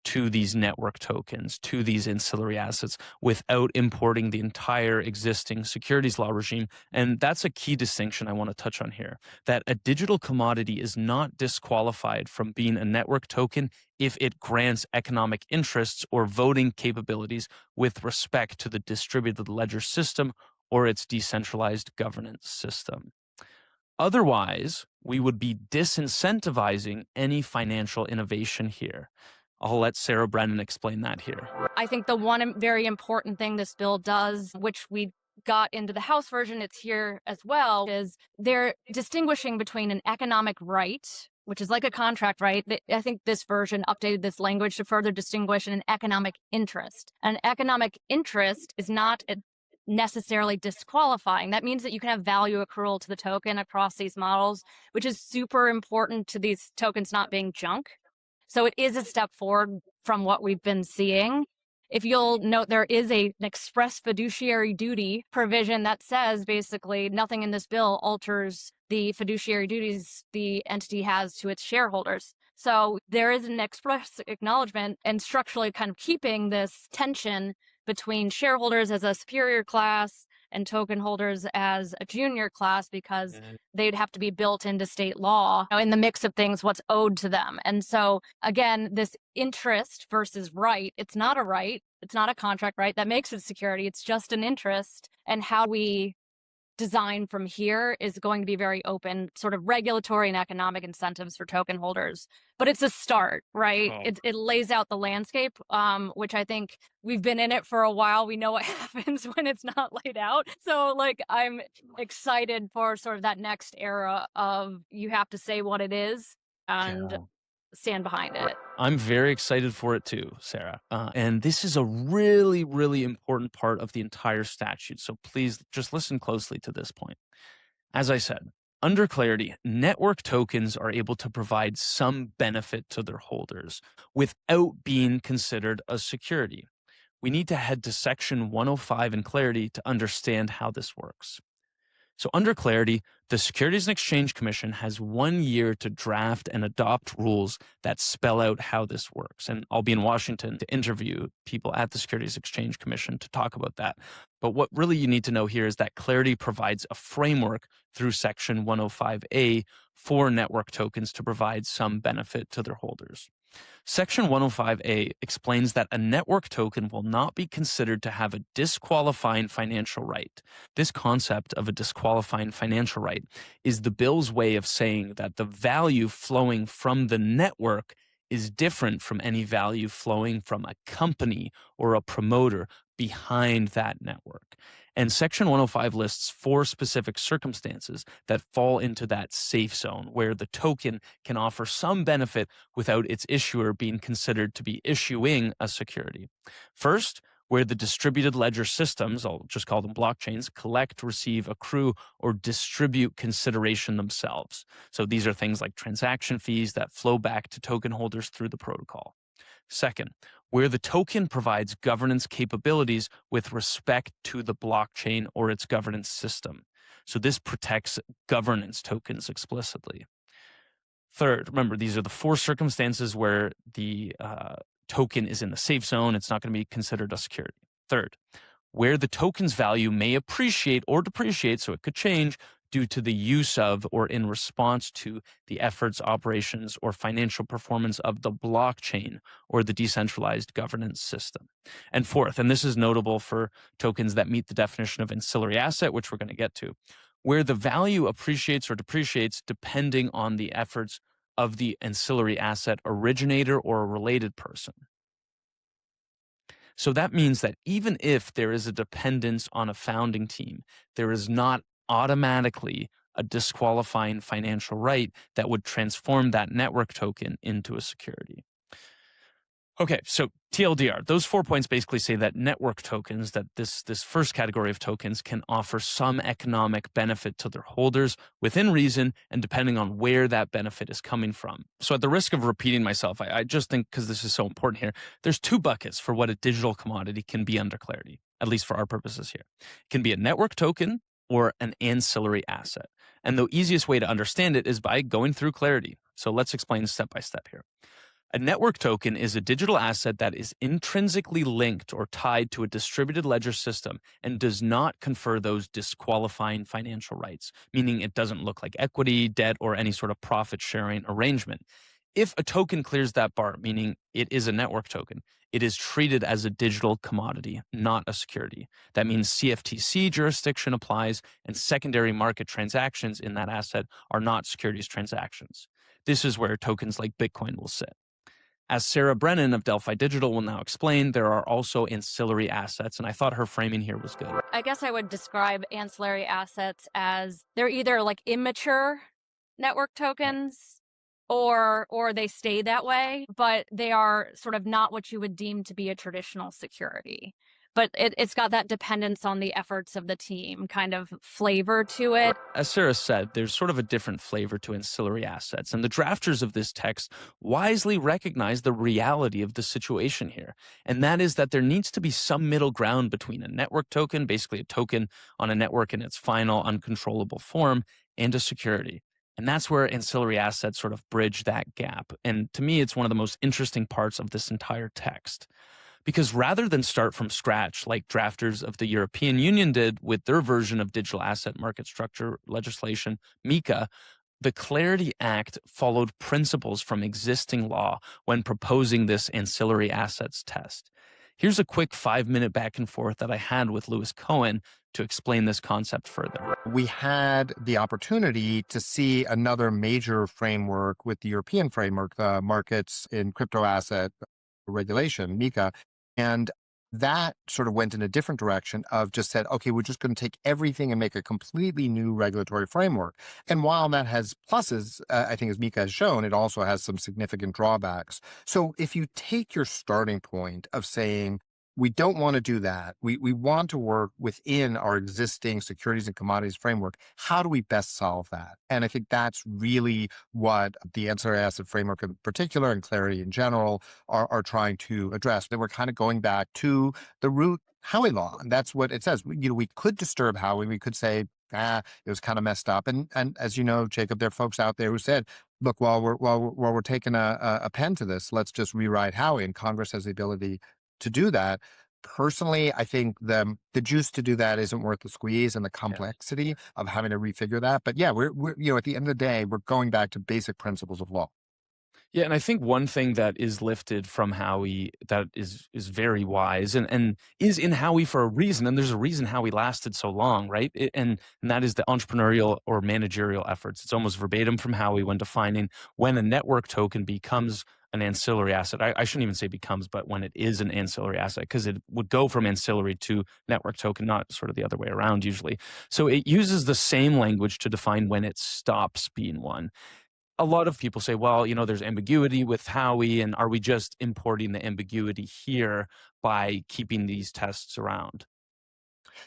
to these network tokens, to these ancillary assets, without importing the entire existing securities law regime. And that's a key distinction I want to touch on here, that a digital commodity is not disqualified from being a network token if it grants economic interests or voting capabilities with respect to the distributed ledger system or its decentralized governance system. Otherwise, we would be disincentivizing any financial innovation here. I'll let Sarah Brennan explain that here. I think the one very important thing this bill does, which we got into the House version, it's here as well, is they're distinguishing between an economic right, which is like a contract right. I think this version updated this language to further distinguish an economic interest. An economic interest is not necessarily disqualifying. That means that you can have value accrual to the token across these models, which is super important to these tokens not being junk. So it is a step forward from what we've been seeing. If you'll note, there is an express fiduciary duty provision that says basically nothing in this bill alters the fiduciary duties the entity has to its shareholders. So there is an express acknowledgement and structurally kind of keeping this tension between shareholders as a superior class and token holders as a junior class, because they'd have to be built into state law in the mix of things, what's owed to them. And so again, this interest versus right, it's not a right, it's not a contract right that makes it security, it's just an interest. And how we design from here is going to be very open, sort of regulatory and economic incentives for token holders. But it's a start, right? Oh. It lays out the landscape, which I think we've been in it for a while. We know what happens when it's not laid out. So like, I'm excited for sort of that next era of you have to say what it is and stand behind it. I'm very excited for it too, Sarah. And this is a really, really important part of the entire statute. So please just listen closely to this point. As I said, under Clarity, network tokens are able to provide some benefit to their holders without being considered a security. We need to head to Section 105 in Clarity to understand how this works. So under Clarity, the Securities and Exchange Commission has 1 year to draft and adopt rules that spell out how this works. And I'll be in Washington to interview people at the Securities Exchange Commission to talk about that. But what really you need to know here is that Clarity provides a framework through Section 105A for network tokens to provide some benefit to their holders. Section 105A explains that a network token will not be considered to have a disqualifying financial right. This concept of a disqualifying financial right is the bill's way of saying that the value flowing from the network is different from any value flowing from a company or a promoter behind that network. And Section 105 lists 4 specific circumstances that fall into that safe zone where the token can offer some benefit without its issuer being considered to be issuing a security. First, where the distributed ledger systems, I'll just call them blockchains, collect, receive, accrue, or distribute consideration themselves. So these are things like transaction fees that flow back to token holders through the protocol. Second, where the token provides governance capabilities with respect to the blockchain or its governance system. So this protects governance tokens explicitly. Third, remember, these are the 4 circumstances where the token is in the safe zone. It's not going to be considered a security. Third, where the token's value may appreciate or depreciate, so it could change due to the use of or in response to the efforts, operations, or financial performance of the blockchain or the decentralized governance system. And fourth, and this is notable for tokens that meet the definition of ancillary asset, which we're going to get to, where the value appreciates or depreciates depending on the efforts of the ancillary asset originator or a related person. So that means that even if there is a dependence on a founding team, there is not automatically a disqualifying financial right that would transform that network token into a security. Okay, so TLDR, those 4 points basically say that network tokens, that this first category of tokens can offer some economic benefit to their holders within reason and depending on where that benefit is coming from. So at the risk of repeating myself, I just think, because this is so important here, there's 2 buckets for what a digital commodity can be under Clarity, at least for our purposes here. It can be a network token or an ancillary asset. And the easiest way to understand it is by going through Clarity. So let's explain step by step here. A network token is a digital asset that is intrinsically linked or tied to a distributed ledger system and does not confer those disqualifying financial rights, meaning it doesn't look like equity, debt, or any sort of profit-sharing arrangement. If a token clears that bar, meaning it is a network token, it is treated as a digital commodity, not a security. That means CFTC jurisdiction applies, and secondary market transactions in that asset are not securities transactions. This is where tokens like Bitcoin will sit. As Sarah Brennan of Delphi Digital will now explain, there are also ancillary assets, and I thought her framing here was good. I guess I would describe ancillary assets as they're either like immature network tokens or they stay that way, but they are sort of not what you would deem to be a traditional security. But it's got that dependence on the efforts of the team kind of flavor to it. As Sarah said, there's sort of a different flavor to ancillary assets, and the drafters of this text wisely recognize the reality of the situation here, and that is that there needs to be some middle ground between a network token, basically a token on a network in its final uncontrollable form, and a security. And that's where ancillary assets sort of bridge that gap. And to me, it's one of the most interesting parts of this entire text. Because rather than start from scratch, like drafters of the European Union did with their version of digital asset market structure legislation, MiCA, the Clarity Act followed principles from existing law when proposing this ancillary assets test. Here's a quick 5-minute back and forth that I had with Lewis Cohen to explain this concept further. We had the opportunity to see another major framework with the European framework, the markets in crypto asset regulation, MiCA, and that sort of went in a different direction of just said, okay, we're just going to take everything and make a completely new regulatory framework. And while that has pluses, I think as MiCA has shown, it also has some significant drawbacks. So if you take your starting point of saying, we don't want to do that. We want to work within our existing securities and commodities framework. How do we best solve that? And I think that's really what the ancillary asset framework in particular and Clarity in general are trying to address. That we're kind of going back to the root Howey law. And that's what it says. We could disturb Howey. We could say, it was kind of messed up. And as you know, Jacob, there are folks out there who said, look, while we're taking a pen to this, let's just rewrite Howey. And Congress has the ability to do that. Personally, I think the juice to do that isn't worth the squeeze and the complexity of having to refigure that. But yeah, we're at the end of the day, we're going back to basic principles of law. Yeah, and I think one thing that is lifted from Howey that is very wise and is in Howey for a reason, and there's a reason Howey lasted so long, right? And that is the entrepreneurial or managerial efforts. It's almost verbatim from Howey when defining when a network token becomes an ancillary asset. I shouldn't even say becomes, but when it is an ancillary asset, because it would go from ancillary to network token, not sort of the other way around usually. So it uses the same language to define when it stops being one. A lot of people say, well, there's ambiguity with Howey, and are we just importing the ambiguity here by keeping these tests around?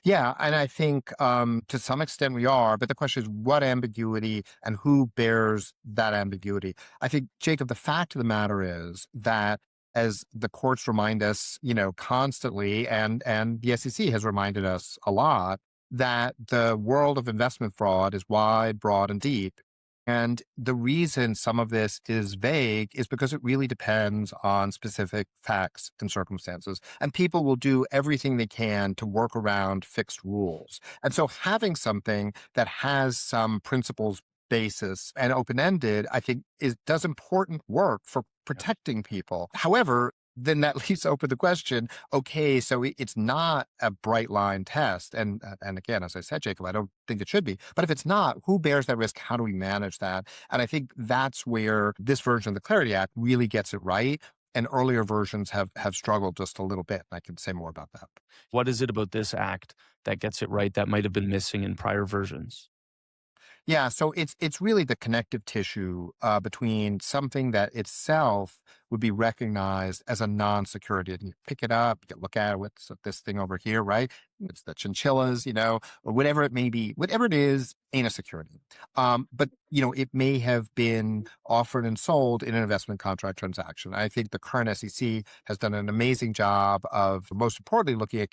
Yeah, and I think to some extent we are, but the question is what ambiguity and who bears that ambiguity? I think, Jacob, the fact of the matter is that as the courts remind us, constantly, and the SEC has reminded us a lot, that the world of investment fraud is wide, broad, and deep. And the reason some of this is vague is because it really depends on specific facts and circumstances. And people will do everything they can to work around fixed rules. And so having something that has some principles basis and open-ended, I think does important work for protecting people. However, then that leaves open the question, okay, so it's not a bright line test. And again, as I said, Jacob, I don't think it should be. But if it's not, who bears that risk? How do we manage that? And I think that's where this version of the Clarity Act really gets it right. And earlier versions have struggled just a little bit. And I can say more about that. What is it about this act that gets it right that might have been missing in prior versions? Yeah, so it's really the connective tissue between something that itself would be recognized as a non-security. And you pick it up, you look at it, what's this thing over here, right? It's the chinchillas, or whatever it may be. Whatever it is, ain't a security. But, it may have been offered and sold in an investment contract transaction. I think the current SEC has done an amazing job of, most importantly, looking at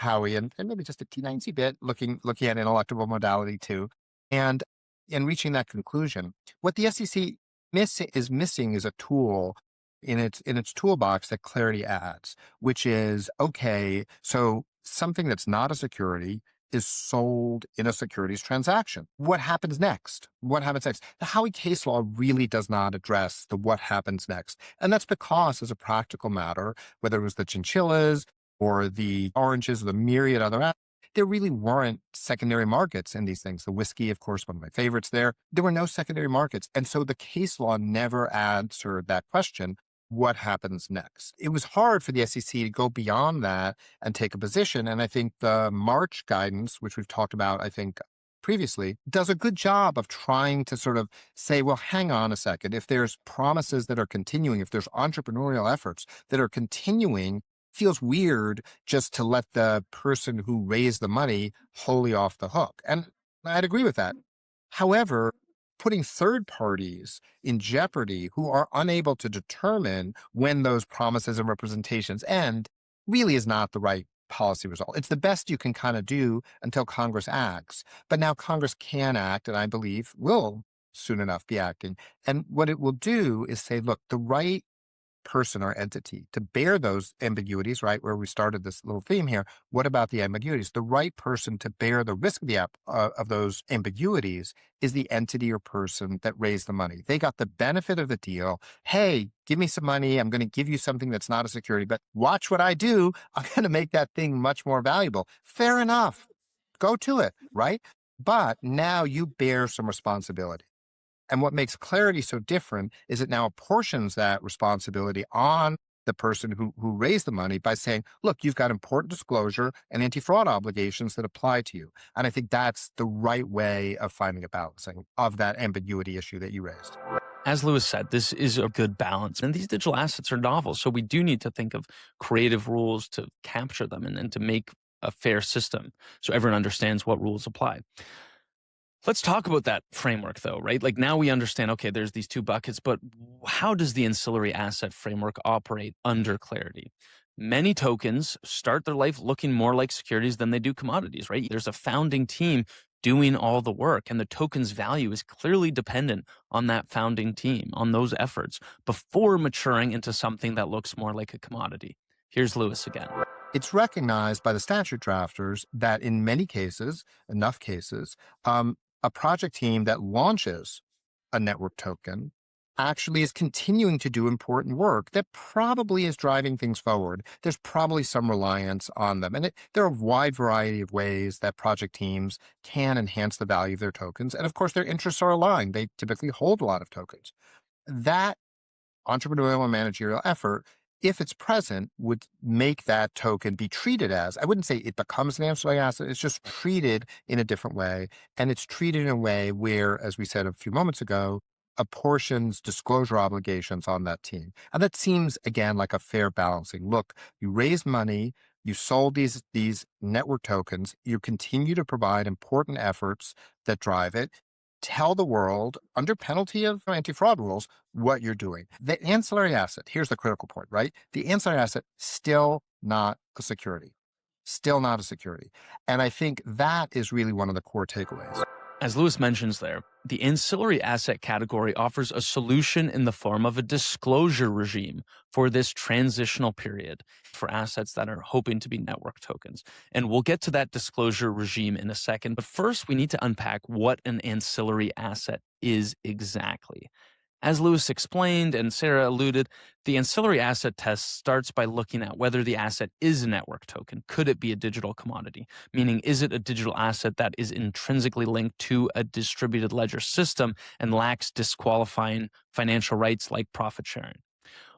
Howey and maybe just a T9C bit, looking at ineluctable modality too. And in reaching that conclusion, what the SEC is missing is a tool in its toolbox that Clarity adds, which is, okay, so something that's not a security is sold in a securities transaction. What happens next? What happens next? The Howey case law really does not address the what happens next. And that's because, as a practical matter, whether it was the chinchillas or the oranges or the myriad other there really weren't secondary markets in these things. The whiskey, of course, one of my favorites there. There were no secondary markets. And so the case law never answered that question, what happens next? It was hard for the SEC to go beyond that and take a position. And I think the March guidance, which we've talked about, I think, previously, does a good job of trying to sort of say, well, hang on a second. If there's promises that are continuing, if there's entrepreneurial efforts that are continuing, feels weird just to let the person who raised the money wholly off the hook. And I'd agree with that. However, putting third parties in jeopardy who are unable to determine when those promises and representations end really is not the right policy result. It's the best you can kind of do until Congress acts. But now Congress can act, and I believe will soon enough be acting. And what it will do is say, look, the right person or entity to bear those ambiguities, right, where we started this little theme here. What about the ambiguities? The right person to bear the risk of those ambiguities is the entity or person that raised the money. They got the benefit of the deal. Hey, give me some money. I'm going to give you something that's not a security, but watch what I do. I'm going to make that thing much more valuable. Fair enough. Go to it, right? But now you bear some responsibility. And what makes Clarity so different is it now apportions that responsibility on the person who raised the money by saying, look, you've got important disclosure and anti-fraud obligations that apply to you. And I think that's the right way of finding a balancing of that ambiguity issue that you raised. As Lewis said, this is a good balance. And these digital assets are novel. So we do need to think of creative rules to capture them and to make a fair system so everyone understands what rules apply. Let's talk about that framework, though, right? Like now we understand, okay, there's these two buckets, but how does the ancillary asset framework operate under Clarity? Many tokens start their life looking more like securities than they do commodities, right? There's a founding team doing all the work, and the token's value is clearly dependent on that founding team, on those efforts, before maturing into something that looks more like a commodity. Here's Lewis again. It's recognized by the statute drafters that in many cases, enough cases, a project team that launches a network token actually is continuing to do important work that probably is driving things forward. There's probably some reliance on them. And there are a wide variety of ways that project teams can enhance the value of their tokens. And of course, their interests are aligned. They typically hold a lot of tokens. That entrepreneurial and managerial effort, if it's present, would make that token be treated as, I wouldn't say it becomes an ancillary asset, it's just treated in a different way. And it's treated in a way where, as we said a few moments ago, apportions disclosure obligations on that team. And that seems, again, like a fair balancing. Look, you raised money, you sold these network tokens, you continue to provide important efforts that drive it. Tell the world, under penalty of anti-fraud rules, what you're doing. The ancillary asset, here's the critical point, right? The ancillary asset, still not a security. Still not a security. And I think that is really one of the core takeaways. As Lewis mentions there, the ancillary asset category offers a solution in the form of a disclosure regime for this transitional period for assets that are hoping to be network tokens. And we'll get to that disclosure regime in a second. But first, we need to unpack what an ancillary asset is exactly. As Lewis explained and Sarah alluded, the ancillary asset test starts by looking at whether the asset is a network token. Could it be a digital commodity? Meaning, is it a digital asset that is intrinsically linked to a distributed ledger system and lacks disqualifying financial rights like profit sharing?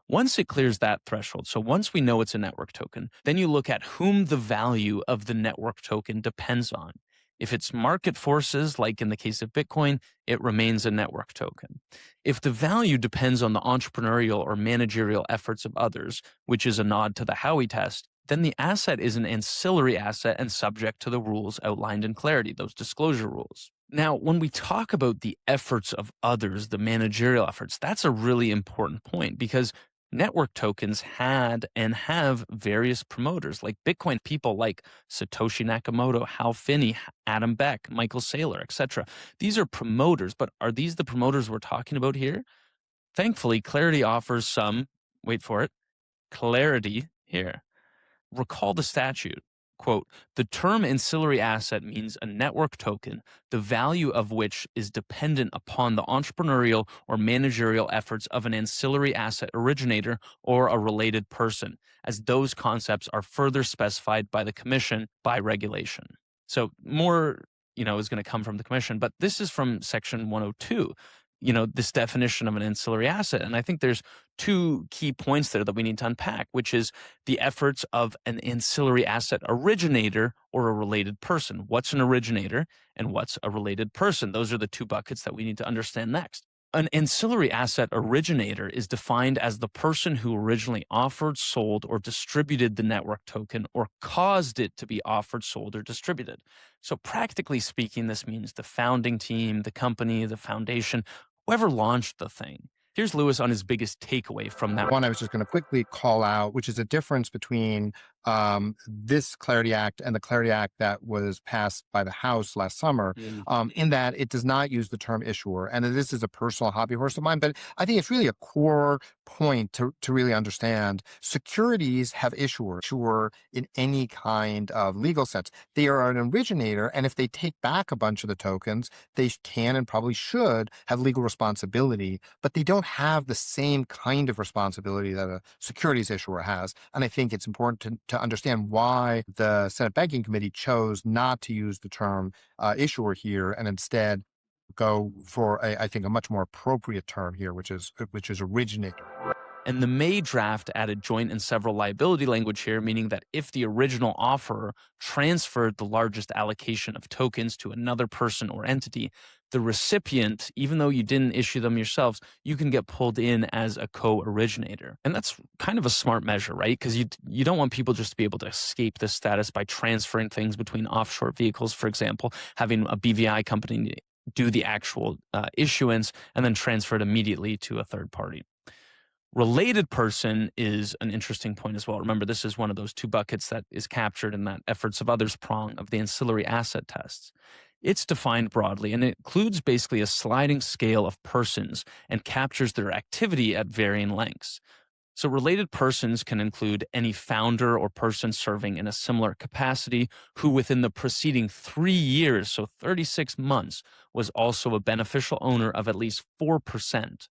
Once it clears that threshold, so once we know it's a network token, then you look at whom the value of the network token depends on. If it's market forces, like in the case of Bitcoin, it remains a network token. If the value depends on the entrepreneurial or managerial efforts of others, which is a nod to the Howey Test, then the asset is an ancillary asset and subject to the rules outlined in Clarity, those disclosure rules. Now, when we talk about the efforts of others, the managerial efforts, that's a really important point because network tokens had and have various promoters, like Bitcoin people like Satoshi Nakamoto, Hal Finney, Adam Beck, Michael Saylor, etc. These are promoters, but are these the promoters we're talking about here? Thankfully, Clarity offers some, wait for it, clarity here. Recall the statute. Quote, the term ancillary asset means a network token, the value of which is dependent upon the entrepreneurial or managerial efforts of an ancillary asset originator or a related person, as those concepts are further specified by the Commission by regulation. So more, is going to come from the Commission, but this is from Section 102. This definition of an ancillary asset. And I think there's two key points there that we need to unpack, which is the efforts of an ancillary asset originator or a related person. What's an originator and what's a related person? Those are the two buckets that we need to understand next. An ancillary asset originator is defined as the person who originally offered, sold, or distributed the network token or caused it to be offered, sold, or distributed. So practically speaking, this means the founding team, the company, the foundation, whoever launched the thing. Here's Lewis on his biggest takeaway from that. One I was just going to quickly call out, which is a difference between this Clarity Act and the Clarity Act that was passed by the House last summer, in that it does not use the term issuer. And this is a personal hobby horse of mine, but I think it's really a core point to really understand. Securities have issuer in any kind of legal sense. They are an originator, and if they take back a bunch of the tokens, they can and probably should have legal responsibility, but they don't have the same kind of responsibility that a securities issuer has. And I think it's important to understand why the Senate Banking Committee chose not to use the term issuer here and instead go for I think a much more appropriate term here, which is originator. And the May draft added joint and several liability language here, meaning that if the original offerer transferred the largest allocation of tokens to another person or entity, the recipient, even though you didn't issue them yourselves, you can get pulled in as a co-originator. And that's kind of a smart measure, right? Because you don't want people just to be able to escape this status by transferring things between offshore vehicles, for example, having a BVI company do the actual issuance and then transfer it immediately to a third party. Related person is an interesting point as well. Remember, this is one of those two buckets that is captured in that efforts of others prong of the ancillary asset tests. It's defined broadly, and it includes basically a sliding scale of persons and captures their activity at varying lengths. So related persons can include any founder or person serving in a similar capacity who within the preceding 3 years, so 36 months, was also a beneficial owner of at least 4%.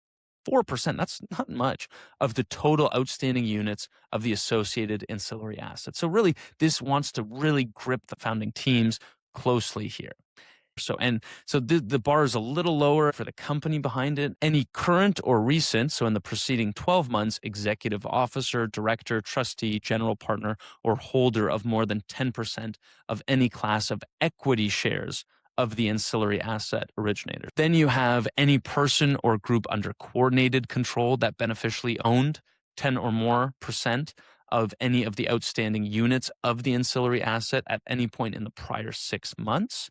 4%, that's not much, of the total outstanding units of the associated ancillary assets. So really, this wants to really grip the founding teams closely here. So the bar is a little lower for the company behind it. Any current or recent, so in the preceding 12 months, executive officer, director, trustee, general partner, or holder of more than 10% of any class of equity shares of the ancillary asset originator. Then you have any person or group under coordinated control that beneficially owned 10 or more % of any of the outstanding units of the ancillary asset at any point in the prior 6 months.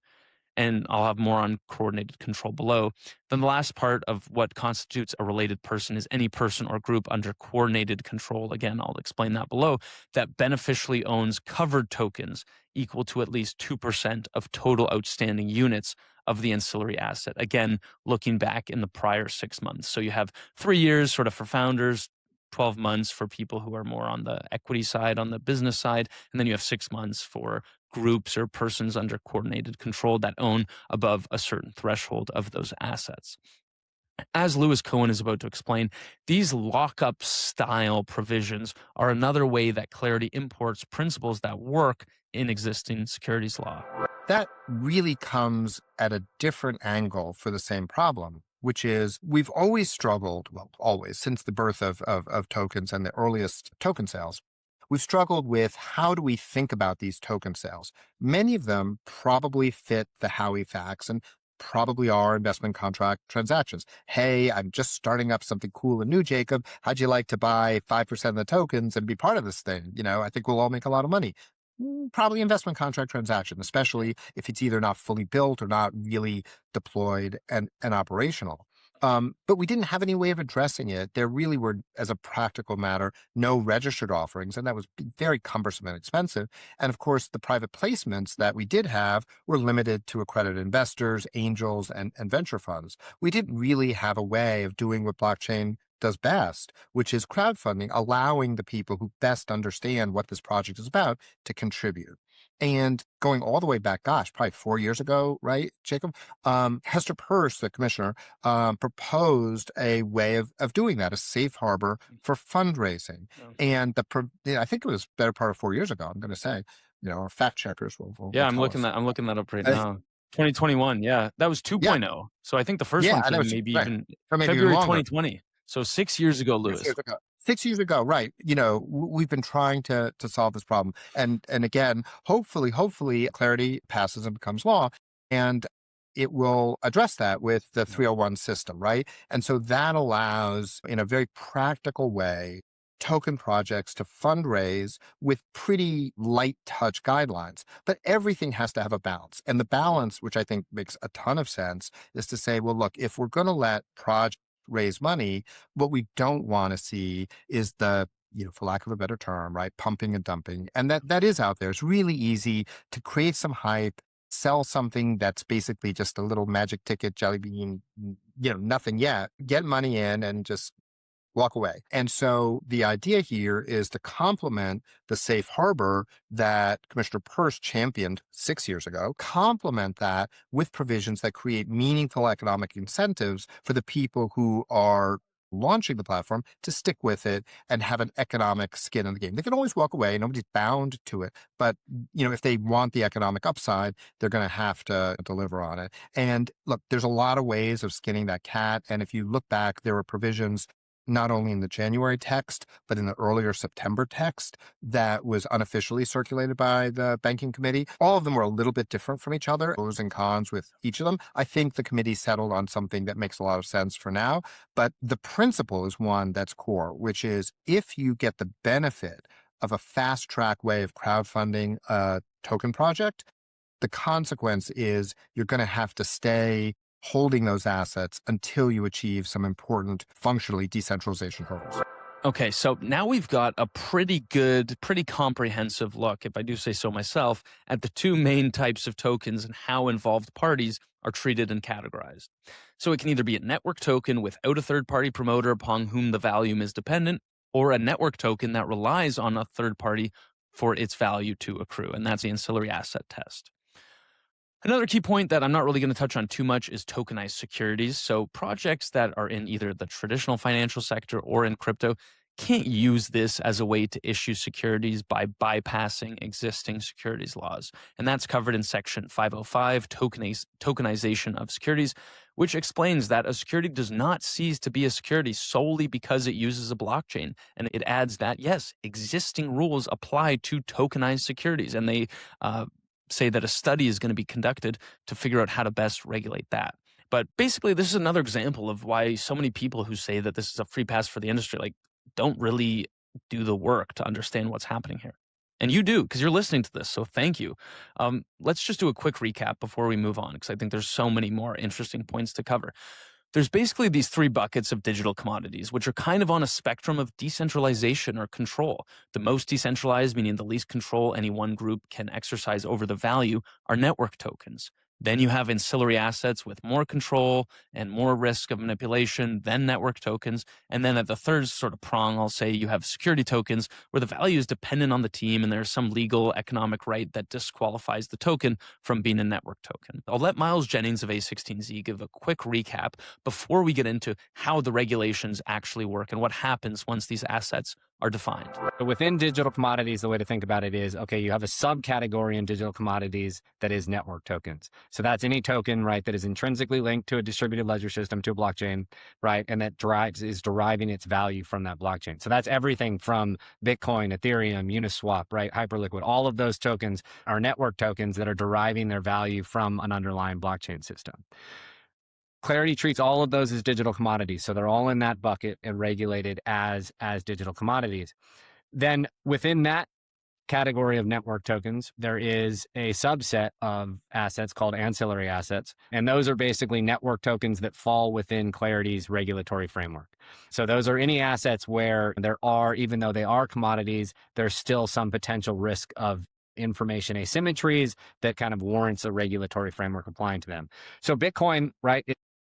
And I'll have more on coordinated control below. Then the last part of what constitutes a related person is any person or group under coordinated control. Again, I'll explain that below, that beneficially owns covered tokens equal to at least 2% of total outstanding units of the ancillary asset. Again, looking back in the prior 6 months. So you have 3 years sort of for founders, 12 months for people who are more on the equity side, on the business side, and then you have 6 months for groups or persons under coordinated control that own above a certain threshold of those assets. As Lewis Cohen is about to explain, these lockup style provisions are another way that Clarity imports principles that work in existing securities law. That really comes at a different angle for the same problem, which is we've always struggled, well, always, since the birth of tokens and the earliest token sales, we've struggled with how do we think about these token sales. Many of them probably fit the Howey facts and probably are investment contract transactions. Hey, I'm just starting up something cool and new, Jacob. How'd you like to buy 5% of the tokens and be part of this thing? I think we'll all make a lot of money. Probably investment contract transaction, especially if it's either not fully built or not really deployed and operational. But we didn't have any way of addressing it. There really were, as a practical matter, no registered offerings, and that was very cumbersome and expensive. And of course, the private placements that we did have were limited to accredited investors, angels, and venture funds. We didn't really have a way of doing what blockchain does best, which is crowdfunding, allowing the people who best understand what this project is about to contribute. And going all the way back, probably 4 years ago, right, Jacob? Hester Peirce, the commissioner, proposed a way of doing that, a safe harbor for fundraising. And I think it was better part of 4 years ago, I'm going to say. Our fact checkers will I'm looking that up right now. 2021, yeah. That was 2.0. Yeah. So I think the first one came maybe even February 2020. So 6 years ago, Lewis. 6 years ago, right. We've been trying to solve this problem. And again, hopefully Clarity passes and becomes law, and it will address that with the 301 system, right? And so that allows, in a very practical way, token projects to fundraise with pretty light touch guidelines. But everything has to have a balance. And the balance, which I think makes a ton of sense, is to say, well, look, if we're going to let projects raise money, what we don't want to see is the, for lack of a better term, right, pumping and dumping. And that is out there. It's really easy to create some hype, sell something that's basically just a little magic ticket, jelly bean, nothing yet, get money in and just walk away. And so the idea here is to complement the safe harbor that Commissioner Peirce championed 6 years ago, complement that with provisions that create meaningful economic incentives for the people who are launching the platform to stick with it and have an economic skin in the game. They can always walk away. Nobody's bound to it. But, if they want the economic upside, they're going to have to deliver on it. And look, there's a lot of ways of skinning that cat. And if you look back, there were provisions not only in the January text, but in the earlier September text that was unofficially circulated by the banking committee. All of them were a little bit different from each other, pros and cons with each of them. I think the committee settled on something that makes a lot of sense for now, but the principle is one that's core, which is if you get the benefit of a fast track way of crowdfunding a token project, the consequence is you're going to have to stay holding those assets until you achieve some important functionally decentralization hurdles. Okay, so now we've got a pretty good, pretty comprehensive look, if I do say so myself, at the two main types of tokens and how involved parties are treated and categorized. So it can either be a network token without a third-party promoter upon whom the value is dependent, or a network token that relies on a third party for its value to accrue, and that's the ancillary asset test. Another key point that I'm not really going to touch on too much is tokenized securities. So projects that are in either the traditional financial sector or in crypto can't use this as a way to issue securities by bypassing existing securities laws. And that's covered in Section 505, tokenization of securities, which explains that a security does not cease to be a security solely because it uses a blockchain. And it adds that, yes, existing rules apply to tokenized securities. And they say that a study is going to be conducted to figure out how to best regulate that. But basically, this is another example of why so many people who say that this is a free pass for the industry, like, don't really do the work to understand what's happening here. And you do, because you're listening to this, so thank you. Let's just do a quick recap before we move on, because I think there's so many more interesting points to cover. There's basically these three buckets of digital commodities, which are kind of on a spectrum of decentralization or control. The most decentralized, meaning the least control any one group can exercise over the value, are network tokens. Then you have ancillary assets with more control and more risk of manipulation than network tokens. And then at the third sort of prong, I'll say you have security tokens where the value is dependent on the team and there's some legal economic right that disqualifies the token from being a network token. I'll let Miles Jennings of A16Z give a quick recap before we get into how the regulations actually work and what happens once these assets are defined. Within digital commodities, the way to think about it is, okay, you have a subcategory in digital commodities that is network tokens. So that's any token, right, that is intrinsically linked to a distributed ledger system, to a blockchain, right, and that is deriving its value from that blockchain. So that's everything from Bitcoin, Ethereum, Uniswap, right, Hyperliquid. All of those tokens are network tokens that are deriving their value from an underlying blockchain system. Clarity treats all of those as digital commodities. So they're all in that bucket and regulated as digital commodities. Then within that category of network tokens, there is a subset of assets called ancillary assets. And those are basically network tokens that fall within Clarity's regulatory framework. So those are any assets where there are, even though they are commodities, there's still some potential risk of information asymmetries that kind of warrants a regulatory framework applying to them. So Bitcoin, right,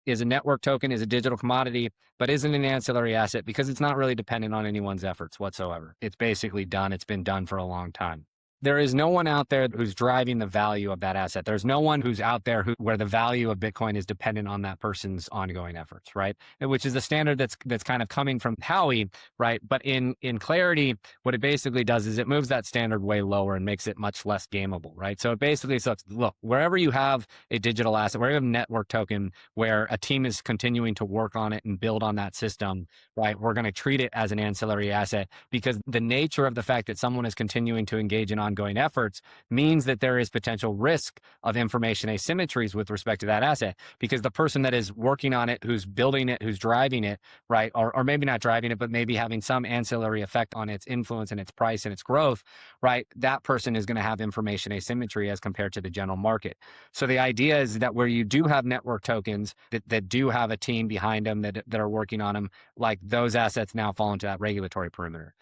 is a network token, is a digital commodity, but isn't an ancillary asset because it's not really dependent on anyone's efforts whatsoever. It's basically done. It's been done for a long time. There is no one out there who's driving the value of that asset. There's no one who's out there where the value of Bitcoin is dependent on that person's ongoing efforts, right? Which is a standard that's kind of coming from Howey, right? But in Clarity, what it basically does is it moves that standard way lower and makes it much less gameable, right? So it basically says, look, wherever you have a digital asset, wherever you have a network token where a team is continuing to work on it and build on that system, right? We're going to treat it as an ancillary asset because the nature of the fact that someone is continuing to engage in ongoing efforts means that there is potential risk of information asymmetries with respect to that asset because the person that is working on it, who's building it, who's driving it, right, or maybe not driving it, but maybe having some ancillary effect on its influence and its price and its growth, right, that person is going to have information asymmetry as compared to the general market. So the idea is that where you do have network tokens that do have a team behind them that are working on them, like those assets now fall into that regulatory perimeter.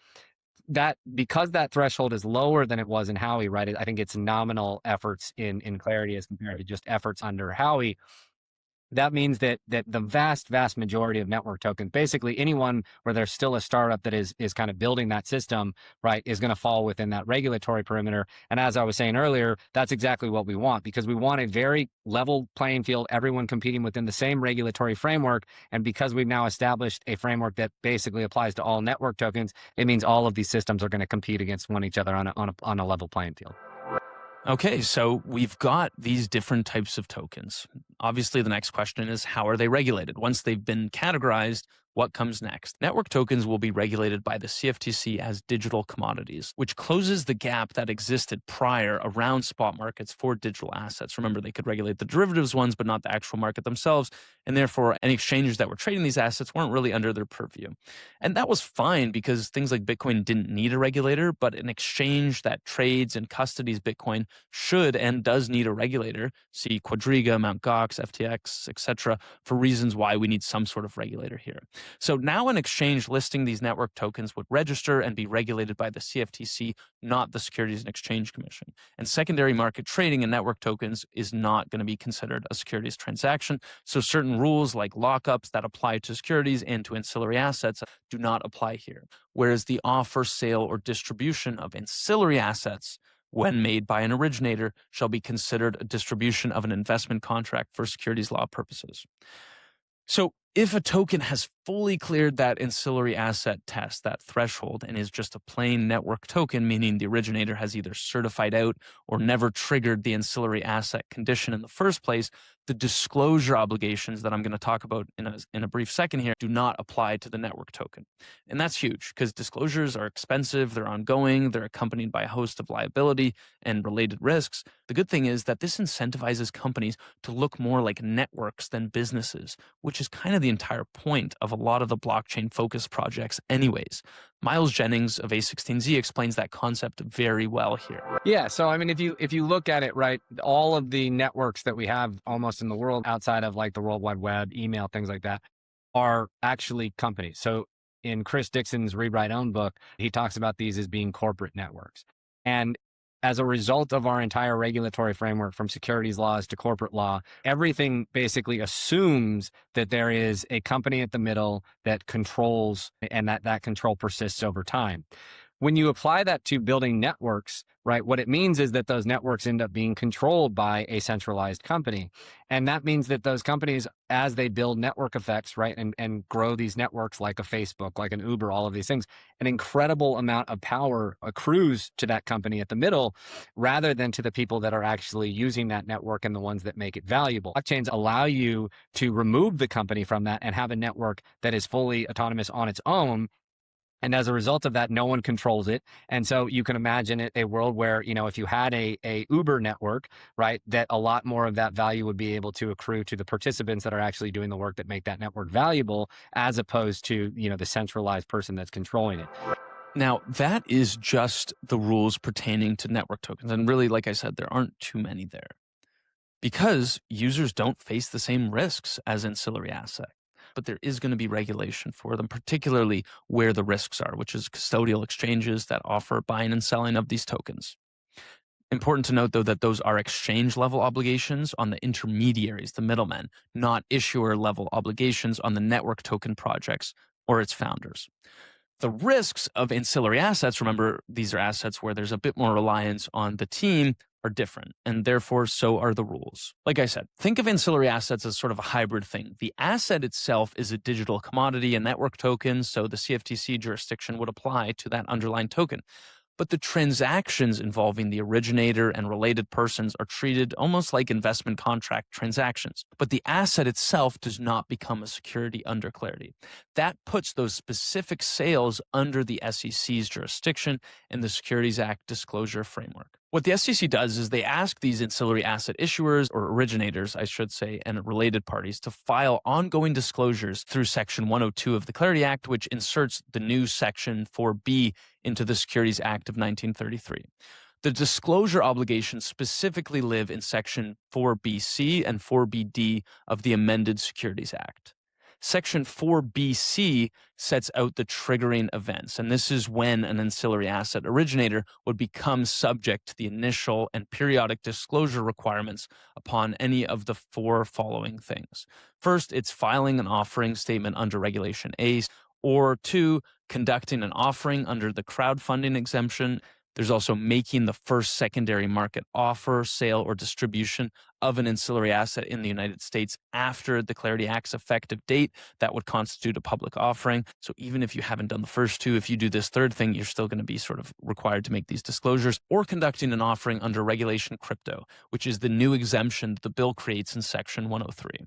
That because that threshold is lower than it was in Howey, right? I think it's nominal efforts in Clarity as compared to just efforts under Howey. That means that the vast majority of network tokens, basically anyone where there's still a startup that is kind of building that system, right, is going to fall within that regulatory perimeter. And as I was saying earlier, that's exactly what we want because we want a very level playing field, everyone competing within the same regulatory framework. And because we've now established a framework that basically applies to all network tokens, it means all of these systems are going to compete against one each other on a level playing field. Okay, so we've got these different types of tokens. Obviously, the next question is how are they regulated? Once they've been categorized, what comes next? Network tokens will be regulated by the CFTC as digital commodities, which closes the gap that existed prior around spot markets for digital assets. Remember, they could regulate the derivatives ones, but not the actual market themselves. And therefore, any exchanges that were trading these assets weren't really under their purview. And that was fine because things like Bitcoin didn't need a regulator, but an exchange that trades and custodies Bitcoin should and does need a regulator. See Quadriga, Mt. Gox, FTX, etc., for reasons why we need some sort of regulator here. So now an exchange listing these network tokens would register and be regulated by the CFTC, not the Securities and Exchange Commission. And secondary market trading in network tokens is not going to be considered a securities transaction. So certain rules like lockups that apply to securities and to ancillary assets do not apply here. Whereas the offer, sale, or distribution of ancillary assets when made by an originator shall be considered a distribution of an investment contract for securities law purposes. So if a token has fully cleared that ancillary asset test, that threshold, and is just a plain network token, meaning the originator has either certified out or never triggered the ancillary asset condition in the first place, the disclosure obligations that I'm going to talk about in a brief second here do not apply to the network token. And that's huge because disclosures are expensive, they're ongoing, they're accompanied by a host of liability and related risks. The good thing is that this incentivizes companies to look more like networks than businesses, which is kind of the entire point of a lot of the blockchain-focused projects anyways. Miles Jennings of A16Z explains that concept very well here. Yeah, so I mean, if you look at it, right, all of the networks that we have almost in the world outside of like the World Wide Web, email, things like that, are actually companies. So in Chris Dixon's Read Write Own book, he talks about these as being corporate networks. And as a result of our entire regulatory framework, from securities laws to corporate law, everything basically assumes that there is a company at the middle that controls, and that control persists over time. When you apply that to building networks, right, what it means is that those networks end up being controlled by a centralized company. And that means that those companies, as they build network effects, right, and grow these networks like a Facebook, like an Uber, all of these things, an incredible amount of power accrues to that company at the middle rather than to the people that are actually using that network and the ones that make it valuable. Blockchains allow you to remove the company from that and have a network that is fully autonomous on its own. And as a result of that, no one controls it. And so you can imagine a world where, you know, if you had a Uber network, right, that a lot more of that value would be able to accrue to the participants that are actually doing the work that make that network valuable, as opposed to, you know, the centralized person that's controlling it. Now, that is just the rules pertaining to network tokens. And really, like I said, there aren't too many there because users don't face the same risks as ancillary asset. But there is going to be regulation for them, particularly where the risks are, which is custodial exchanges that offer buying and selling of these tokens. Important to note, though, that those are exchange-level obligations on the intermediaries, the middlemen, not issuer-level obligations on the network token projects or its founders. The risks of ancillary assets, remember, these are assets where there's a bit more reliance on the team, are different, and therefore so are the rules. Like I said, think of ancillary assets as sort of a hybrid thing. The asset itself is a digital commodity, a network token, so the CFTC jurisdiction would apply to that underlying token. But the transactions involving the originator and related persons are treated almost like investment contract transactions. But the asset itself does not become a security under Clarity. That puts those specific sales under the SEC's jurisdiction and the Securities Act disclosure framework. What the SEC does is they ask these ancillary asset issuers, or originators, I should say, and related parties to file ongoing disclosures through Section 102 of the Clarity Act, which inserts the new Section 4B into the Securities Act of 1933. The disclosure obligations specifically live in Section 4BC and 4BD of the amended Securities Act. Section 4BC sets out the triggering events, and this is when an ancillary asset originator would become subject to the initial and periodic disclosure requirements upon any of the four following things. First, it's filing an offering statement under Regulation A, or two, conducting an offering under the crowdfunding exemption. There's also making the first secondary market offer, sale, or distribution of an ancillary asset in the United States after the Clarity Act's effective date. That would constitute a public offering. So even if you haven't done the first two, if you do this third thing, you're still going to be sort of required to make these disclosures, or conducting an offering under Regulation Crypto, which is the new exemption that the bill creates in Section 103.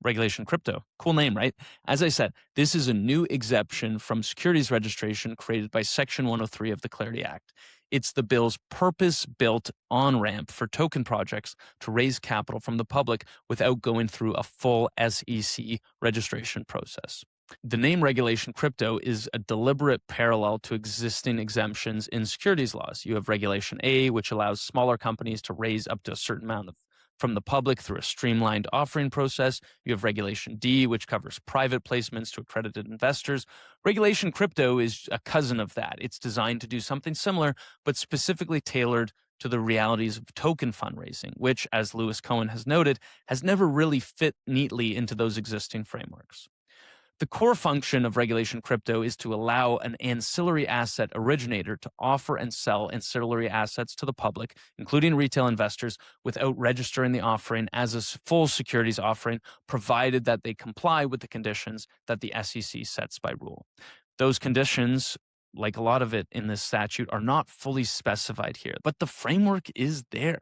Regulation Crypto. Cool name, right? As I said, this is a new exemption from securities registration created by Section 103 of the Clarity Act. It's the bill's purpose-built on-ramp for token projects to raise capital from the public without going through a full SEC registration process. The name Regulation Crypto is a deliberate parallel to existing exemptions in securities laws. You have Regulation A, which allows smaller companies to raise up to a certain amount from the public through a streamlined offering process. You have Regulation D, which covers private placements to accredited investors. Regulation Crypto is a cousin of that. It's designed to do something similar, but specifically tailored to the realities of token fundraising, which, as Cohen has noted, has never really fit neatly into those existing frameworks. The core function of regulation crypto is to allow an ancillary asset originator to offer and sell ancillary assets to the public, including retail investors, without registering the offering as a full securities offering, provided that they comply with the conditions that the SEC sets by rule. Those conditions, like a lot of it in this statute, are not fully specified here, but the framework is there.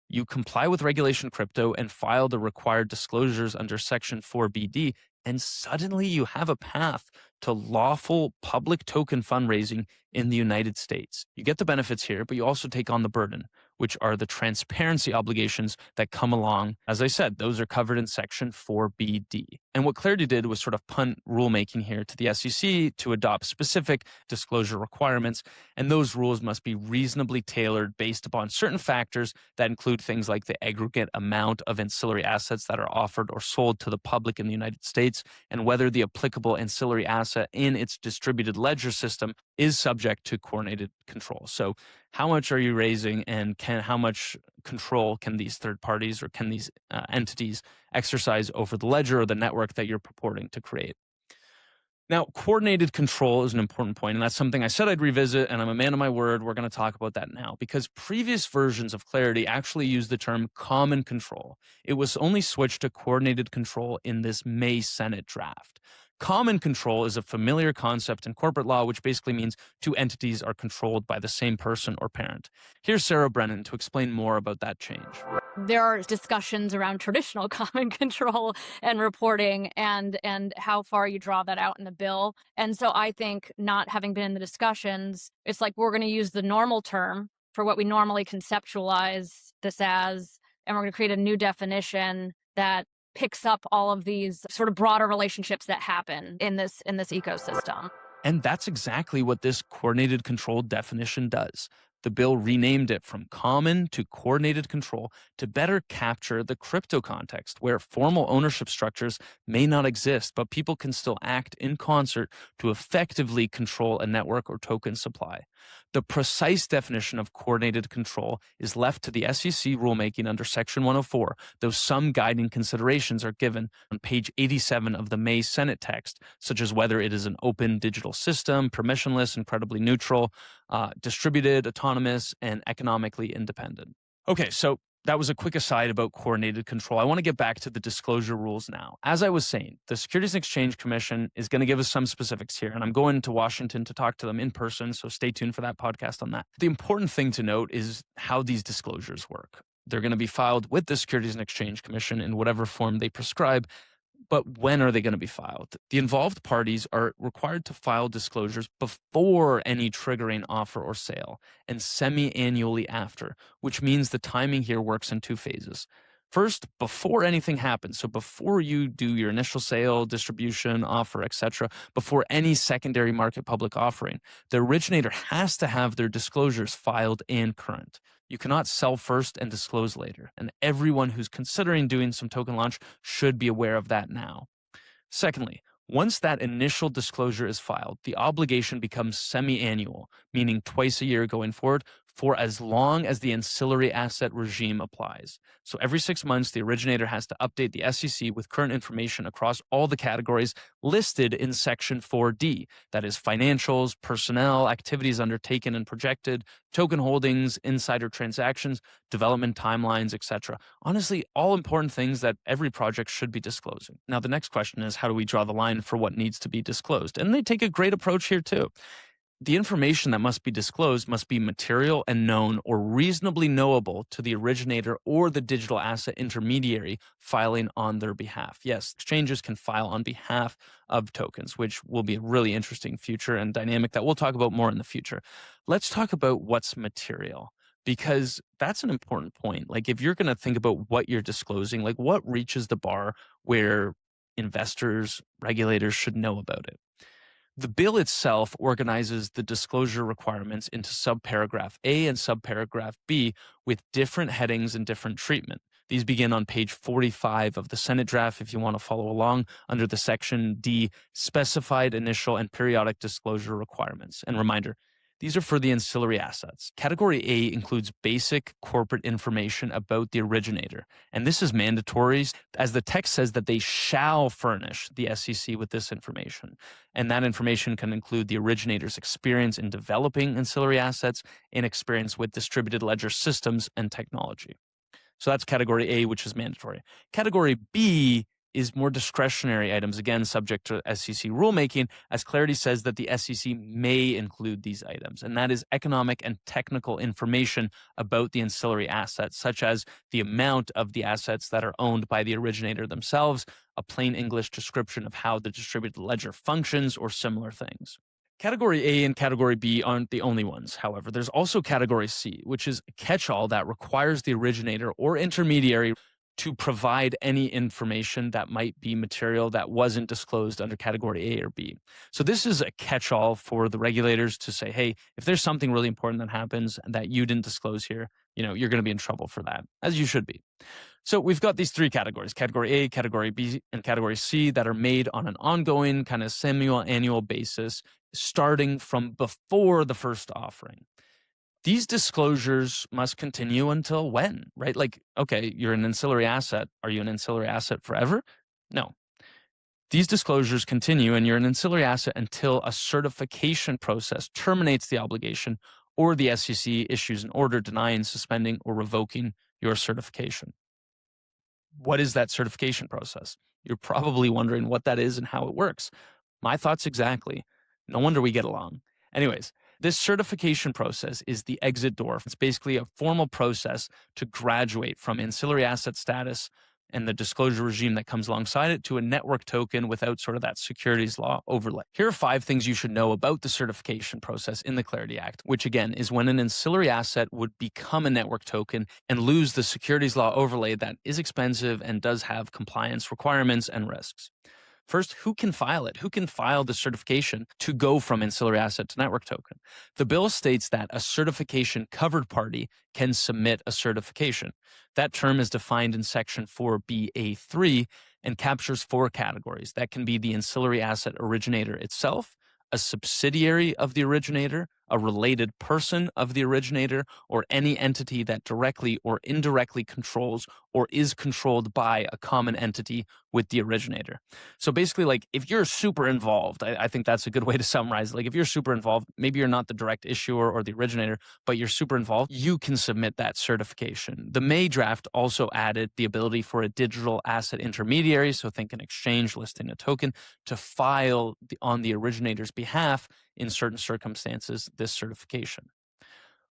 You comply with regulation crypto and file the required disclosures under Section 4BD, and suddenly you have a path to lawful public token fundraising in the United States. You get the benefits here, but you also take on the burden, which are the transparency obligations that come along. As I said, those are covered in Section 4BD. And what Clarity did was sort of punt rulemaking here to the SEC to adopt specific disclosure requirements, and those rules must be reasonably tailored based upon certain factors that include things like the aggregate amount of ancillary assets that are offered or sold to the public in the United States, and whether the applicable ancillary asset in its distributed ledger system is subject to coordinated control. So how much are you raising, and how much control can these third parties or can these entities exercise over the ledger or the network that you're purporting to create? Now, coordinated control is an important point, and that's something I said I'd revisit, and I'm a man of my word. We're going to talk about that now, because previous versions of Clarity actually used the term common control. It was only switched to coordinated control in this May Senate draft. Common control is a familiar concept in corporate law, which basically means two entities are controlled by the same person or parent. Here's Sarah Brennan to explain more about that change. There are discussions around traditional common control and reporting and how far you draw that out in the bill. And so I think, not having been in the discussions, it's like we're going to use the normal term for what we normally conceptualize this as, and we're going to create a new definition that picks up all of these sort of broader relationships that happen in this ecosystem. And that's exactly what this coordinated control definition does. The bill renamed it from common to coordinated control to better capture the crypto context, where formal ownership structures may not exist, but people can still act in concert to effectively control a network or token supply. The precise definition of coordinated control is left to the SEC rulemaking under Section 104, though some guiding considerations are given on page 87 of the May Senate text, such as whether it is an open digital system, permissionless, incredibly neutral, distributed, autonomous, and economically independent. Okay, so that was a quick aside about coordinated control. I want to get back to the disclosure rules now. As I was saying, the Securities and Exchange Commission is going to give us some specifics here, and I'm going to Washington to talk to them in person, so stay tuned for that podcast on that. The important thing to note is how these disclosures work. They're going to be filed with the Securities and Exchange Commission in whatever form they prescribe. But when are they going to be filed? The involved parties are required to file disclosures before any triggering offer or sale, and semi-annually after, which means the timing here works in two phases. First, before anything happens, so before you do your initial sale, distribution, offer, etc., before any secondary market public offering, the originator has to have their disclosures filed and current. You cannot sell first and disclose later, and everyone who's considering doing some token launch should be aware of that now. Secondly, once that initial disclosure is filed, the obligation becomes semi-annual, meaning twice a year going forward, for as long as the ancillary asset regime applies. So every 6 months, the originator has to update the SEC with current information across all the categories listed in Section 4D, that is financials, personnel, activities undertaken and projected, token holdings, insider transactions, development timelines, etc. Honestly, all important things that every project should be disclosing. Now, the next question is, how do we draw the line for what needs to be disclosed? And they take a great approach here too. The information that must be disclosed must be material and known or reasonably knowable to the originator or the digital asset intermediary filing on their behalf. Yes, exchanges can file on behalf of tokens, which will be a really interesting future and dynamic that we'll talk about more in the future. Let's talk about what's material, because that's an important point. Like, if you're going to think about what you're disclosing, like what reaches the bar where investors, regulators should know about it. The bill itself organizes the disclosure requirements into subparagraph A and subparagraph B with different headings and different treatment. These begin on page 45 of the Senate draft if you want to follow along under the Section D, specified initial and periodic disclosure requirements. And reminder, These are for the ancillary assets. Category A includes basic corporate information about the originator. And this is mandatory, as the text says that they shall furnish the SEC with this information. And that information can include the originator's experience in developing ancillary assets and experience with distributed ledger systems and technology. So that's category A, which is mandatory. Category B is more discretionary items, again, subject to SEC rulemaking, as Clarity says that the SEC may include these items. And that is economic and technical information about the ancillary assets, such as the amount of the assets that are owned by the originator themselves, a plain English description of how the distributed ledger functions, or similar things. Category A and Category B aren't the only ones, however. There's also Category C, which is a catch-all that requires the originator or intermediary to provide any information that might be material that wasn't disclosed under Category A or B. So this is a catch-all for the regulators to say, hey, if there's something really important that happens that you didn't disclose here, you're going to be in trouble for that, as you should be. So we've got these three categories, Category A, Category B, and Category C, that are made on an ongoing kind of semi-annual basis, starting from before the first offering. These disclosures must continue until when, right? Like, okay, you're an ancillary asset. Are you an ancillary asset forever? No. These disclosures continue, and you're an ancillary asset until a certification process terminates the obligation, or the SEC issues an order denying, suspending, or revoking your certification. What is that certification process? You're probably wondering what that is and how it works. My thoughts exactly. No wonder we get along. Anyways, this certification process is the exit door. It's basically a formal process to graduate from ancillary asset status and the disclosure regime that comes alongside it to a network token without sort of that securities law overlay. Here are 5 things you should know about the certification process in the Clarity Act, which again is when an ancillary asset would become a network token and lose the securities law overlay that is expensive and does have compliance requirements and risks. First, who can file it? Who can file the certification to go from ancillary asset to network token? The bill states that a certification covered party can submit a certification. That term is defined in Section 4BA3 and captures 4 categories. That can be the ancillary asset originator itself, a subsidiary of the originator, a related person of the originator, or any entity that directly or indirectly controls or is controlled by a common entity with the originator. So basically, like, if you're super involved, I think that's a good way to summarize it. Like, if you're super involved, maybe you're not the direct issuer or the originator, but you're super involved, you can submit that certification. The May draft also added the ability for a digital asset intermediary, so think an exchange listing a token, to file on the originator's behalf in certain circumstances this certification.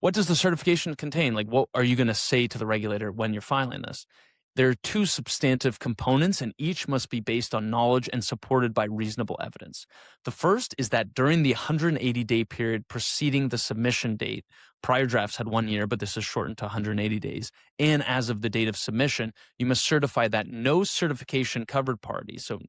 What does the certification contain? Like, what are you going to say to the regulator when you're filing this? There are 2 substantive components, and each must be based on knowledge and supported by reasonable evidence. The first is that during the 180-day period preceding the submission date, prior drafts had 1 year, but this is shortened to 180 days, and as of the date of submission, you must certify that no certification covered party, so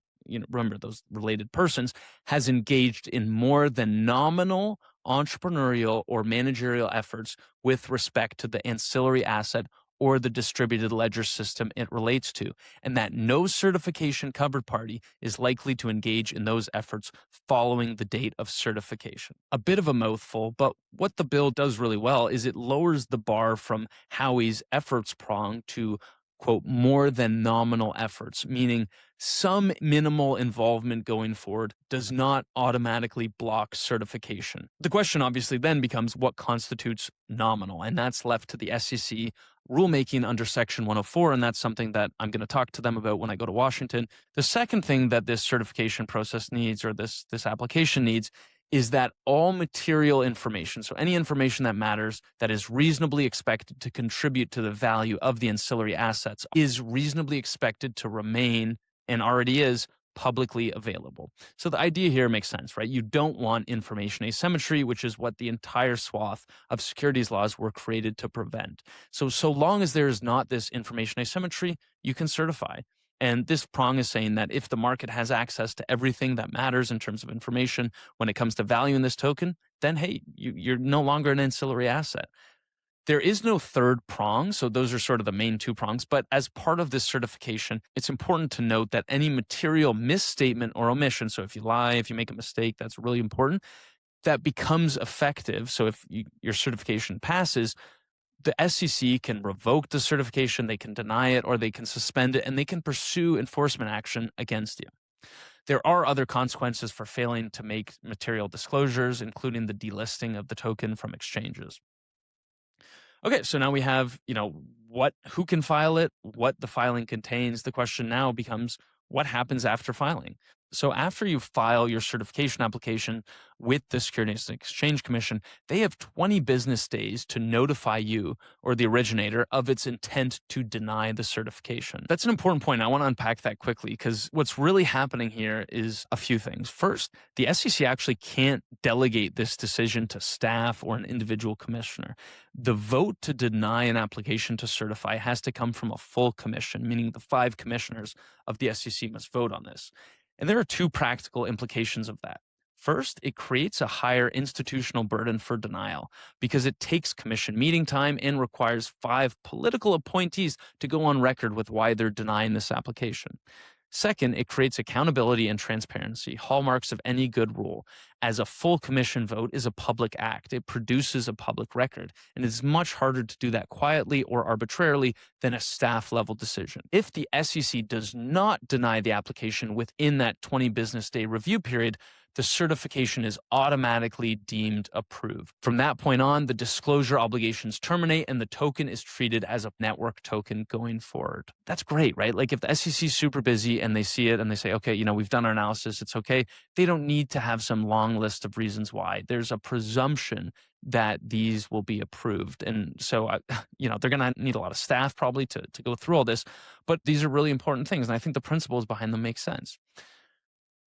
remember those related persons, has engaged in more than nominal entrepreneurial or managerial efforts with respect to the ancillary asset or the distributed ledger system it relates to, and that no certification covered party is likely to engage in those efforts following the date of certification. A bit of a mouthful, but what the bill does really well is it lowers the bar from Howey's efforts prong to, quote, more than nominal efforts, meaning some minimal involvement going forward does not automatically block certification. The question obviously then becomes what constitutes nominal, and that's left to the SEC rulemaking under Section 104, and that's something that I'm going to talk to them about when I go to Washington. The second thing that this certification process needs, or this application needs, is that all material information, so any information that matters that is reasonably expected to contribute to the value of the ancillary assets, is reasonably expected to remain, and already is, publicly available. So the idea here makes sense, right? You don't want information asymmetry, which is what the entire swath of securities laws were created to prevent. So long as there is not this information asymmetry, you can certify. And this prong is saying that if the market has access to everything that matters in terms of information when it comes to value in this token, then hey, you're no longer an ancillary asset. There is no third prong, so those are sort of the main 2 prongs, but as part of this certification, it's important to note that any material misstatement or omission, so if you lie, if you make a mistake, that's really important, that becomes effective, so if your certification passes, the SEC can revoke the certification, they can deny it, or they can suspend it, and they can pursue enforcement action against you. There are other consequences for failing to make material disclosures, including the delisting of the token from exchanges. Okay, so now we have, who can file it, what the filing contains. The question now becomes, what happens after filing? So after you file your certification application with the Securities and Exchange Commission, they have 20 business days to notify you or the originator of its intent to deny the certification. That's an important point. I want to unpack that quickly because what's really happening here is a few things. First, the SEC actually can't delegate this decision to staff or an individual commissioner. The vote to deny an application to certify has to come from a full commission, meaning the 5 commissioners of the SEC must vote on this. And there are 2 practical implications of that. First, it creates a higher institutional burden for denial because it takes commission meeting time and requires 5 political appointees to go on record with why they're denying this application. Second, it creates accountability and transparency, hallmarks of any good rule, as a full commission vote is a public act. It produces a public record, and it's much harder to do that quietly or arbitrarily than a staff-level decision. If the SEC does not deny the application within that 20 business day review period, the certification is automatically deemed approved. From that point on, the disclosure obligations terminate and the token is treated as a network token going forward. That's great, right? Like if the SEC is super busy and they see it and they say, okay, we've done our analysis, it's okay. They don't need to have some long list of reasons why. There's a presumption that these will be approved. And so, they're going to need a lot of staff probably to go through all this, but these are really important things. And I think the principles behind them make sense.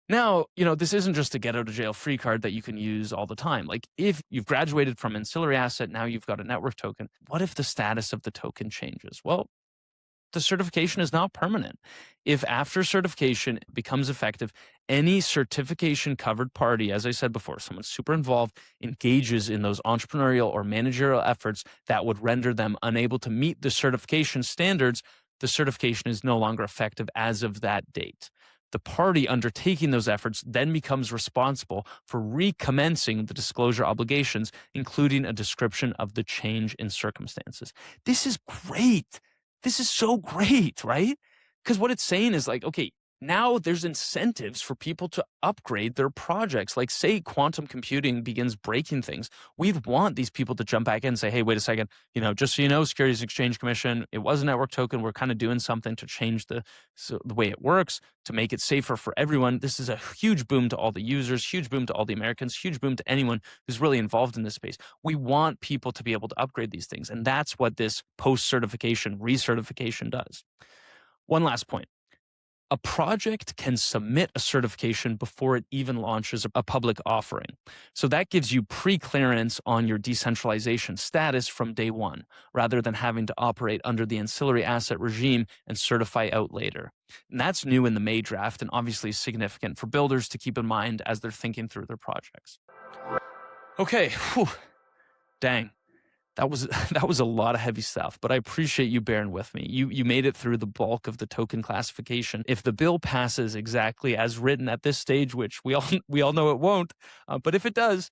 Now, this isn't just a get out of jail free card that you can use all the time. Like if you've graduated from ancillary asset, now you've got a network token. What if the status of the token changes? Well, the certification is not permanent. If after certification it becomes effective, any certification covered party, as I said before, someone super involved, engages in those entrepreneurial or managerial efforts that would render them unable to meet the certification standards, the certification is no longer effective as of that date. The party undertaking those efforts then becomes responsible for recommencing the disclosure obligations, including a description of the change in circumstances. This is great. This is so great, right? Because what it's saying is like, okay, now there's incentives for people to upgrade their projects. Like say quantum computing begins breaking things. We'd want these people to jump back in and say, hey, wait a second, just so you know, Securities and Exchange Commission, it was a network token. We're kind of doing something to change the way it works, to make it safer for everyone. This is a huge boom to all the users, huge boom to all the Americans, huge boom to anyone who's really involved in this space. We want people to be able to upgrade these things. And that's what this post-certification, recertification does. One last point. A project can submit a certification before it even launches a public offering. So that gives you pre-clearance on your decentralization status from day one, rather than having to operate under the ancillary asset regime and certify out later. And that's new in the May draft and obviously significant for builders to keep in mind as they're thinking through their projects. Okay, dang. That was a lot of heavy stuff, but I appreciate you bearing with me. You made it through the bulk of the token classification. If the bill passes exactly as written at this stage, which we all know it won't, but if it does,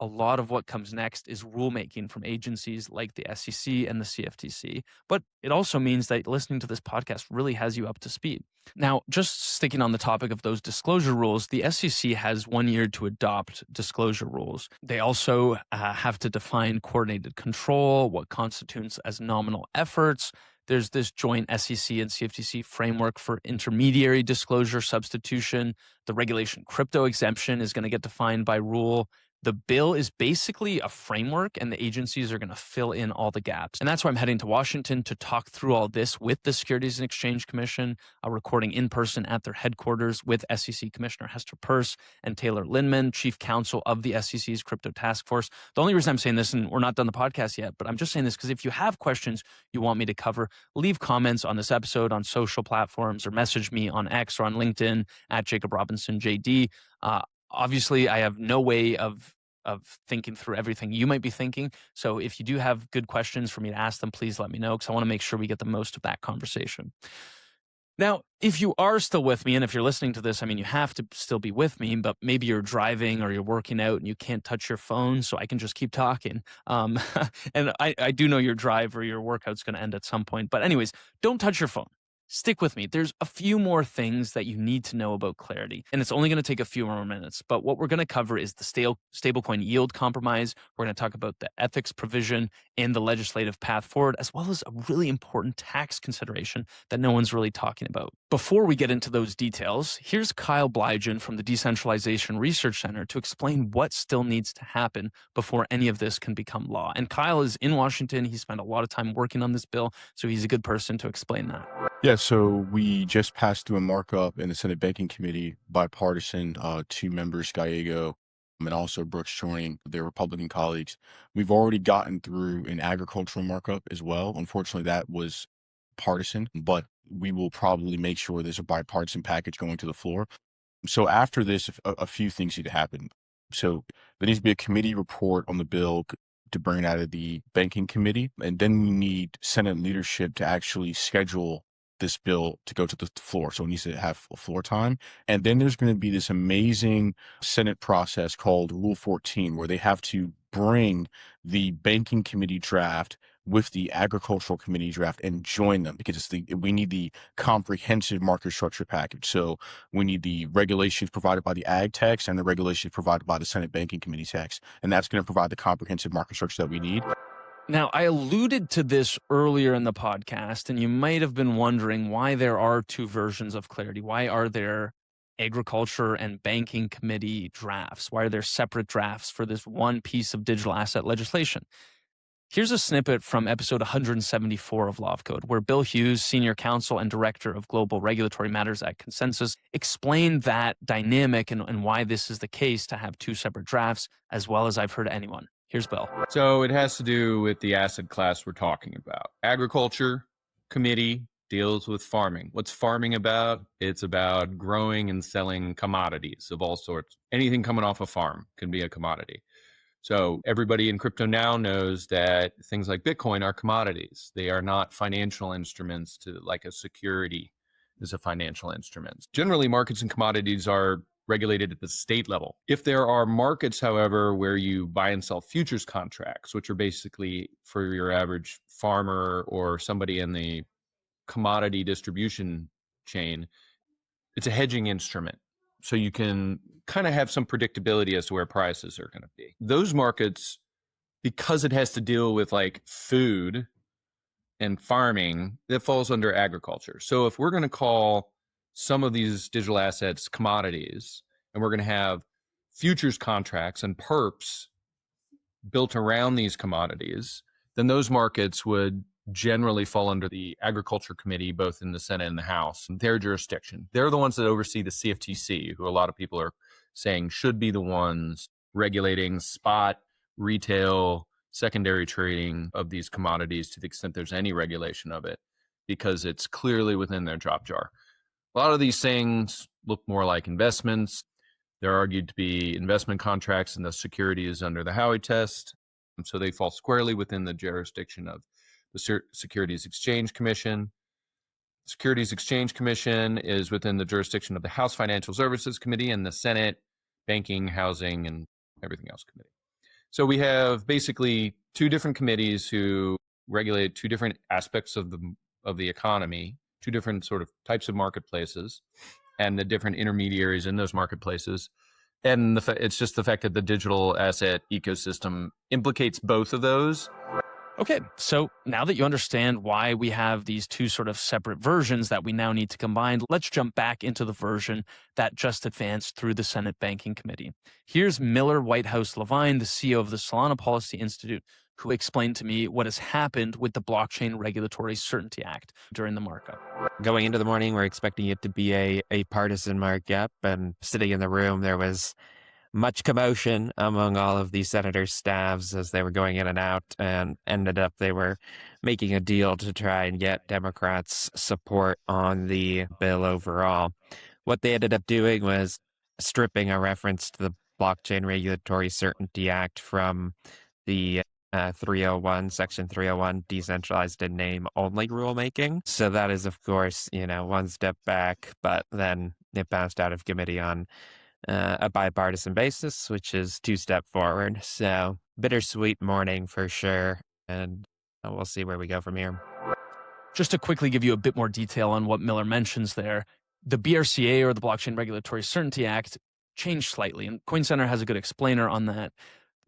a lot of what comes next is rulemaking from agencies like the SEC and the CFTC. But it also means that listening to this podcast really has you up to speed. Now, just sticking on the topic of those disclosure rules, the SEC has 1 year to adopt disclosure rules. They also have to define coordinated control, what constitutes as nominal efforts. There's this joint SEC and CFTC framework for intermediary disclosure substitution. The regulation crypto exemption is going to get defined by rule. The bill is basically a framework and the agencies are going to fill in all the gaps. And that's why I'm heading to Washington to talk through all this with the Securities and Exchange Commission, recording in person at their headquarters with SEC Commissioner Hester Peirce and Taylor Lindman, Chief Counsel of the SEC's Crypto Task Force. The only reason I'm saying this, and we're not done the podcast yet, but I'm just saying this because if you have questions you want me to cover, leave comments on this episode on social platforms or message me on X or on LinkedIn at Jacob Robinson JD. Obviously, I have no way of thinking through everything you might be thinking. So if you do have good questions for me to ask them, please let me know because I want to make sure we get the most of that conversation. Now, if you are still with me, and if you're listening to this, I mean, you have to still be with me, but maybe you're driving or you're working out and you can't touch your phone, so I can just keep talking. And I do know your drive or your workout's going to end at some point. But anyways, don't touch your phone. Stick with me. There's a few more things that you need to know about Clarity, and it's only going to take a few more minutes. But what we're going to cover is the stablecoin yield compromise. We're going to talk about the ethics provision and the legislative path forward, as well as a really important tax consideration that no one's really talking about. Before we get into those details, here's Kyle Bligen from the Decentralization Research Center to explain what still needs to happen before any of this can become law. And Kyle is in Washington. He spent a lot of time working on this bill, so he's a good person to explain that. Yeah, so we just passed through a markup in the Senate Banking Committee, bipartisan, 2 members, Gallego, and also Brooks joining their Republican colleagues. We've already gotten through an agricultural markup as well. Unfortunately, that was partisan, but we will probably make sure there's a bipartisan package going to the floor. So after this, a few things need to happen. So there needs to be a committee report on the bill to bring it out of the Banking Committee, and then we need Senate leadership to actually schedule this bill to go to the floor. So it needs to have floor time. And then there's going to be this amazing Senate process called Rule 14, where they have to bring the Banking Committee draft with the Agricultural Committee draft and join them, because we need the comprehensive market structure package. So we need the regulations provided by the Ag text and the regulations provided by the Senate Banking Committee text. And that's going to provide the comprehensive market structure that we need. Now, I alluded to this earlier in the podcast, and you might have been wondering why there are two versions of Clarity. Why are there Agriculture and Banking Committee drafts? Why are there separate drafts for this one piece of digital asset legislation? Here's a snippet from episode 174 of Law of Code, where Bill Hughes, Senior Counsel and Director of Global Regulatory Matters at Consensus, explained that dynamic and why this is the case to have two separate drafts, as well as I've heard anyone. Here's Bill. So it has to do with the asset class we're talking about. Agriculture Committee deals with farming. What's farming about? It's about growing and selling commodities of all sorts. Anything coming off a farm can be a commodity. So everybody in crypto now knows that things like Bitcoin are commodities. They are not financial instruments like a security is a financial instrument. Generally, markets and commodities are regulated at the state level. If there are markets, however, where you buy and sell futures contracts, which are basically for your average farmer or somebody in the commodity distribution chain, it's a hedging instrument. So you can kind of have some predictability as to where prices are going to be. Those markets, because it has to deal with like food and farming, that falls under agriculture. So if we're going to call some of these digital assets commodities, and we're going to have futures contracts and perps built around these commodities, then those markets would generally fall under the Agriculture Committee, both in the Senate and the House, their jurisdiction. They're the ones that oversee the CFTC, who a lot of people are saying should be the ones regulating spot, retail, secondary trading of these commodities to the extent there's any regulation of it, because it's clearly within their drop jar. A lot of these things look more like investments. They're argued to be investment contracts, and the security is under the Howey Test. And so they fall squarely within the jurisdiction of the Securities Exchange Commission. Securities Exchange Commission is within the jurisdiction of the House Financial Services Committee and the Senate Banking, Housing, and everything else committee. So we have basically two different committees who regulate two different aspects of the economy, two different sort of types of marketplaces, and the different intermediaries in those marketplaces. And it's just the fact that the digital asset ecosystem implicates both of those. Okay, so now that you understand why we have these two sort of separate versions that we now need to combine, let's jump back into the version that just advanced through the Senate Banking Committee. Here's Miller Whitehouse-Levine, the CEO of the Solana Policy Institute, who explained to me what has happened with the Blockchain Regulatory Certainty Act during the markup. Going into the morning, we're expecting it to be a partisan markup, and sitting in the room, there was much commotion among all of the senators' staffs as they were going in and out, and ended up they were making a deal to try and get Democrats' support on the bill overall. What they ended up doing was stripping a reference to the Blockchain Regulatory Certainty Act from the Section 301, decentralized in name only rulemaking. So that is, of course, one step back, but then it bounced out of committee on a bipartisan basis, which is 2 step forward. So bittersweet morning for sure. And we'll see where we go from here. Just to quickly give you a bit more detail on what Miller mentions there, the BRCA, or the Blockchain Regulatory Certainty Act, changed slightly, and Coin Center has a good explainer on that.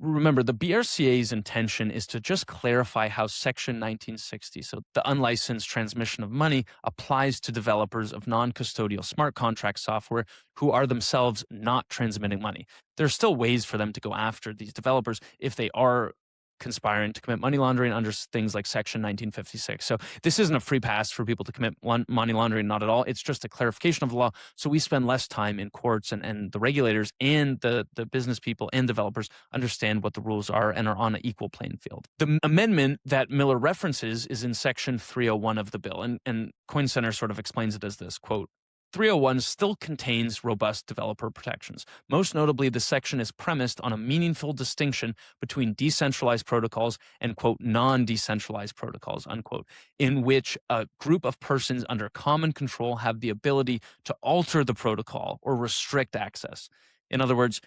Remember, the BRCA's intention is to just clarify how Section 1960, so the unlicensed transmission of money, applies to developers of non-custodial smart contract software who are themselves not transmitting money. There are still ways for them to go after these developers if they are conspiring to commit money laundering under things like Section 1956. So this isn't a free pass for people to commit money laundering, not at all. It's just a clarification of the law, so we spend less time in courts, and the regulators and the business people and developers understand what the rules are and are on an equal playing field. The amendment that Miller references is in Section 301 of the bill, and Coin Center sort of explains it as this, quote, 301 still contains robust developer protections. Most notably, the section is premised on a meaningful distinction between decentralized protocols and, quote, non-decentralized protocols, unquote, in which a group of persons under common control have the ability to alter the protocol or restrict access. In other words,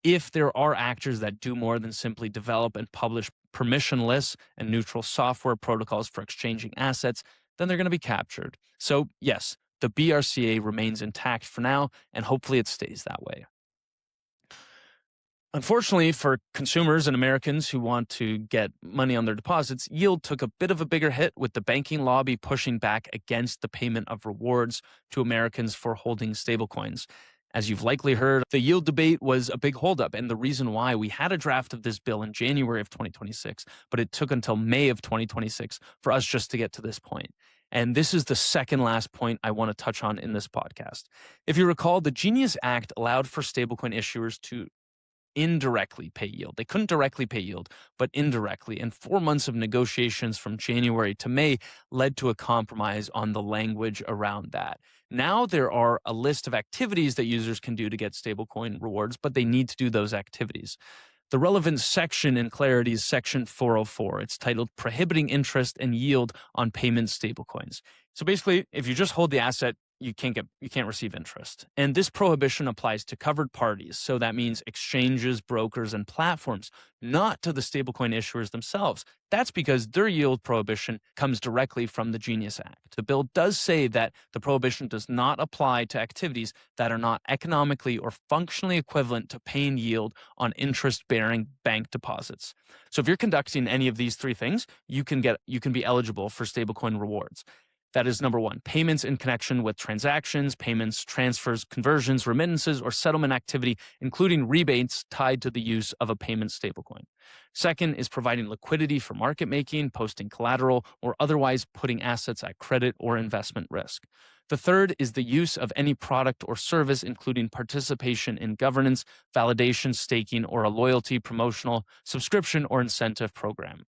if there are actors that do more than simply develop and publish permissionless and neutral software protocols for exchanging assets, then they're going to be captured. So, yes, the BRCA remains intact for now, and hopefully it stays that way. Unfortunately, for consumers and Americans who want to get money on their deposits, yield took a bit of a bigger hit, with the banking lobby pushing back against the payment of rewards to Americans for holding stablecoins. As you've likely heard, the yield debate was a big holdup, and the reason why we had a draft of this bill in January of 2026, but it took until May of 2026 for us just to get to this point. And this is the second last point I want to touch on in this podcast. If you recall, the Genius Act allowed for stablecoin issuers to indirectly pay yield. They couldn't directly pay yield, but indirectly. And 4 months of negotiations from January to May led to a compromise on the language around that. Now there are a list of activities that users can do to get stablecoin rewards, but they need to do those activities. The relevant section in Clarity is Section 404. It's titled Prohibiting Interest and Yield on Payment Stablecoins. So basically, if you just hold the asset, you can't receive interest. And this prohibition applies to covered parties. So that means exchanges, brokers, and platforms, not to the stablecoin issuers themselves. That's because their yield prohibition comes directly from the Genius Act. The bill does say that the prohibition does not apply to activities that are not economically or functionally equivalent to paying yield on interest-bearing bank deposits. So if you're conducting any of these three things, you can be eligible for stablecoin rewards. That is number one, payments in connection with transactions, payments, transfers, conversions, remittances, or settlement activity, including rebates tied to the use of a payment stablecoin. Second is providing liquidity for market making, posting collateral, or otherwise putting assets at credit or investment risk. The third is the use of any product or service, including participation in governance, validation, staking, or a loyalty, promotional, subscription, or incentive program.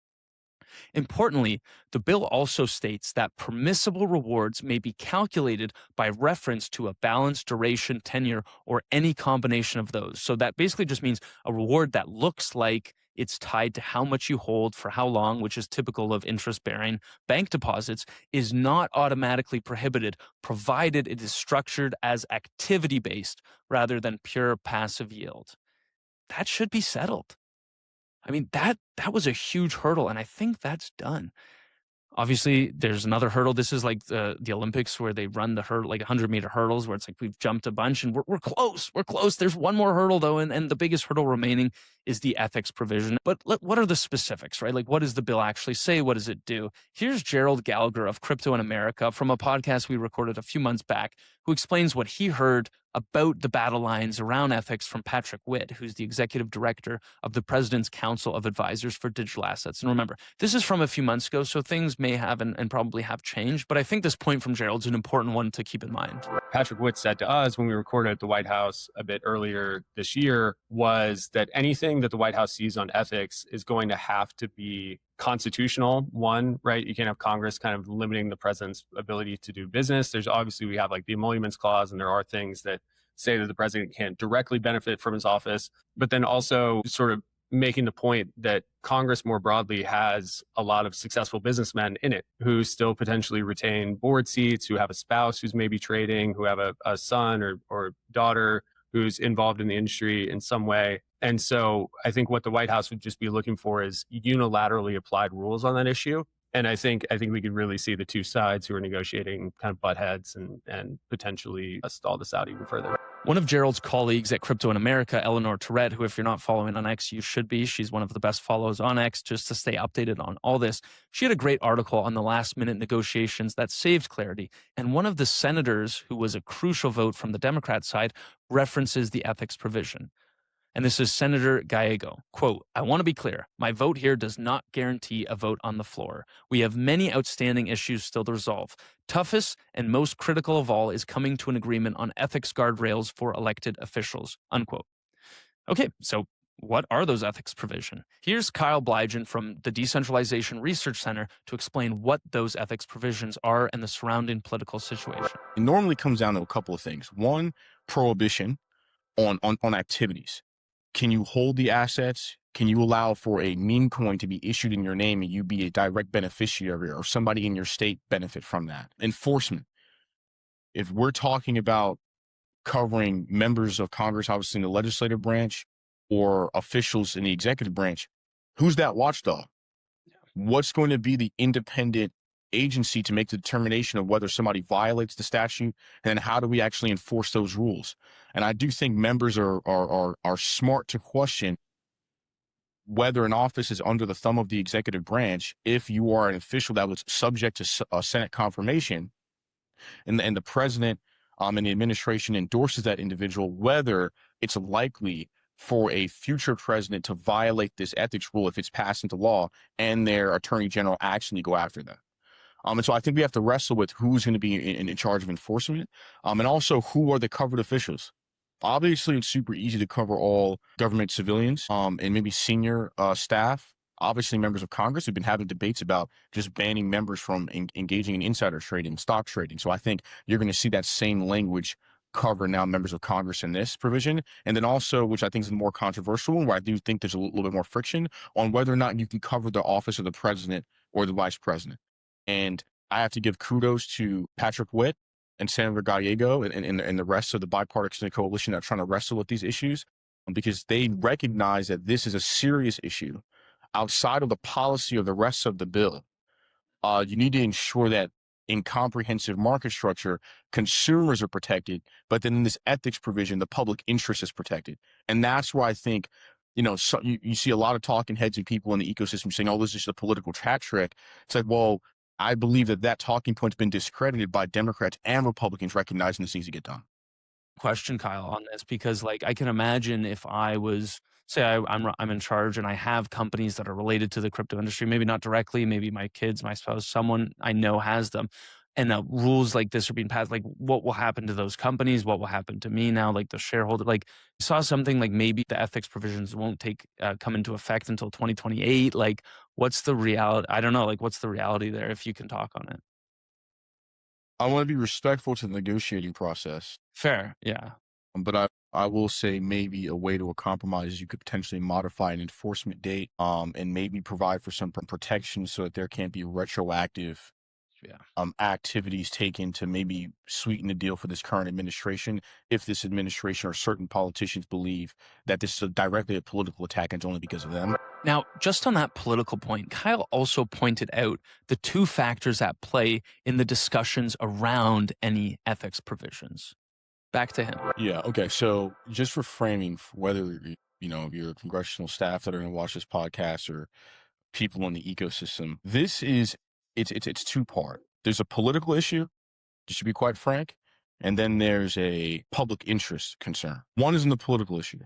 Importantly, the bill also states that permissible rewards may be calculated by reference to a balance, duration, tenure, or any combination of those. So that basically just means a reward that looks like it's tied to how much you hold for how long, which is typical of interest-bearing bank deposits, is not automatically prohibited, provided it is structured as activity-based rather than pure passive yield. That should be settled. I mean, that was a huge hurdle, and I think that's done. Obviously, there's another hurdle. This is like the Olympics where they run the hurdle, like 100-meter hurdles, where it's like we've jumped a bunch and we're close. We're close. There's one more hurdle, though, and the biggest hurdle remaining is the ethics provision. But what are the specifics, right? Like, what does the bill actually say? What does it do? Here's Gerald Gallagher of Crypto in America from a podcast we recorded a few months back, who explains what he heard about the battle lines around ethics from Patrick Witt, who's the executive director of the President's Council of Advisors for Digital Assets. And remember, this is from a few months ago, so things may have and probably have changed, but I think this point from Gerald's an important one to keep in mind. Patrick Witt said to us when we recorded at the White House a bit earlier this year was that anything that the White House sees on ethics is going to have to be constitutional. One, right? You can't have Congress kind of limiting the president's ability to do business. There's obviously, we have like the emoluments clause, and there are things that say that the president can't directly benefit from his office, but then also sort of making the point that Congress more broadly has a lot of successful businessmen in it who still potentially retain board seats, who have a spouse who's maybe trading, who have a son or daughter who's involved in the industry in some way. And so I think what the White House would just be looking for is unilaterally applied rules on that issue. And I think we could really see the two sides who are negotiating kind of butt heads and potentially stall this out even further. One of Gerald's colleagues at Crypto in America, Eleanor Tourette, who if you're not following on X, you should be. She's one of the best follows on X just to stay updated on all this. She had a great article on the last minute negotiations that saved clarity. And one of the senators, who was a crucial vote from the Democrat side, references the ethics provision. And this is Senator Gallego. Quote, "I want to be clear. My vote here does not guarantee a vote on the floor. We have many outstanding issues still to resolve. Toughest and most critical of all is coming to an agreement on ethics guardrails for elected officials." Unquote. Okay, so what are those ethics provisions? Here's Kyle Bligen from the Decentralization Research Center to explain what those ethics provisions are and the surrounding political situation. It normally comes down to a couple of things. One, prohibition on activities. Can you hold the assets? Can you allow for a meme coin to be issued in your name and you be a direct beneficiary or somebody in your state benefit from that? Enforcement. If we're talking about covering members of Congress, obviously in the legislative branch, or officials in the executive branch, who's that watchdog? What's going to be the independent agency to make the determination of whether somebody violates the statute, and then how do we actually enforce those rules? And I do think members are smart to question whether an office is under the thumb of the executive branch if you are an official that was subject to Senate confirmation, and the president and the administration endorses that individual, whether it's likely for a future president to violate this ethics rule if it's passed into law and their attorney general actually go after them. And so I think we have to wrestle with who's going to be in charge of enforcement, and also who are the covered officials. Obviously, it's super easy to cover all government civilians and maybe senior staff. Obviously, members of Congress have been having debates about just banning members from engaging in insider trading, stock trading. So I think you're going to see that same language cover now members of Congress in this provision. And then also, which I think is the more controversial one, where I do think there's a little bit more friction on whether or not you can cover the office of the president or the vice president. And I have to give kudos to Patrick Witt and Senator Gallego and the rest of the bipartisan coalition that are trying to wrestle with these issues, because they recognize that this is a serious issue outside of the policy of the rest of the bill. You need to ensure that in comprehensive market structure, consumers are protected, but then in this ethics provision, the public interest is protected. And that's why I think, you see a lot of talking heads and people in the ecosystem saying, oh, this is just a political hat trick. It's like, well, I believe that talking point's been discredited by Democrats and Republicans recognizing this needs to get done. Question, Kyle, on this, because I can imagine if I was, say I'm in charge and I have companies that are related to the crypto industry, maybe not directly, maybe my kids, my spouse, someone I know has them, and rules like this are being passed, what will happen to those companies? What will happen to me now? The shareholder, you saw something maybe the ethics provisions won't come into effect until 2028. What's the reality? I don't know. What's the reality there, if you can talk on it? I want to be respectful to the negotiating process. Fair, yeah. But I will say maybe a way to a compromise is you could potentially modify an enforcement date and maybe provide for some protection so that there can't be retroactive activities taken to maybe sweeten the deal for this current administration if this administration or certain politicians believe that this is directly a political attack and it's only because of them. Now, just on that political point, Kyle also pointed out the two factors at play in the discussions around any ethics provisions. Back to him. Yeah, okay. So just for framing, whether you're congressional staff that are going to watch this podcast or people in the ecosystem, it's two-part. There's a political issue, just to be quite frank, and then there's a public interest concern. One is in the political issue.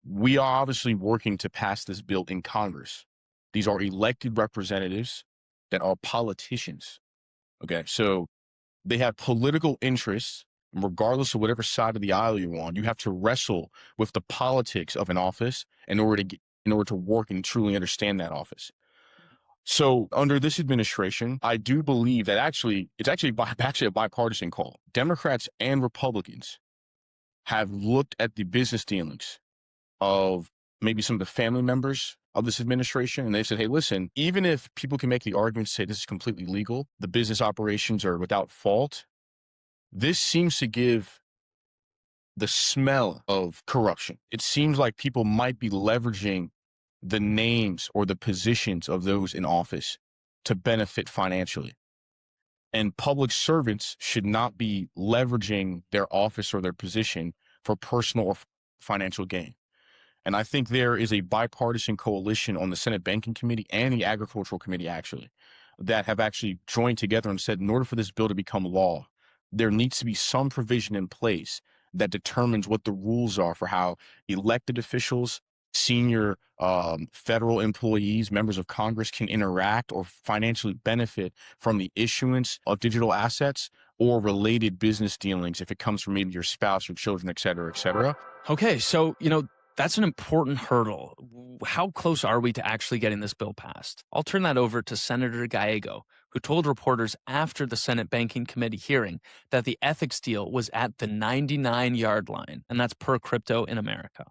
We are obviously working to pass this bill in Congress. These are elected representatives that are politicians. Okay, so they have political interests, and regardless of whatever side of the aisle you're on, you have to wrestle with the politics of an office in order to work and truly understand that office. So under this administration, I do believe that it's actually a bipartisan call. Democrats and Republicans have looked at the business dealings of maybe some of the family members of this administration, and they said, hey, listen, even if people can make the argument to say this is completely legal, the business operations are without fault, this seems to give the smell of corruption. It seems like people might be leveraging the names or the positions of those in office to benefit financially. And public servants should not be leveraging their office or their position for personal or financial gain. And I think there is a bipartisan coalition on the Senate Banking Committee and the Agricultural Committee, actually, that have actually joined together and said, in order for this bill to become law, there needs to be some provision in place that determines what the rules are for how elected officials, senior federal employees, members of Congress can interact or financially benefit from the issuance of digital assets or related business dealings if it comes from maybe your spouse or children, et cetera, et cetera. Okay, so, that's an important hurdle. How close are we to actually getting this bill passed? I'll turn that over to Senator Gallego, who told reporters after the Senate Banking Committee hearing that the ethics deal was at the 99-yard line, and that's per crypto in America.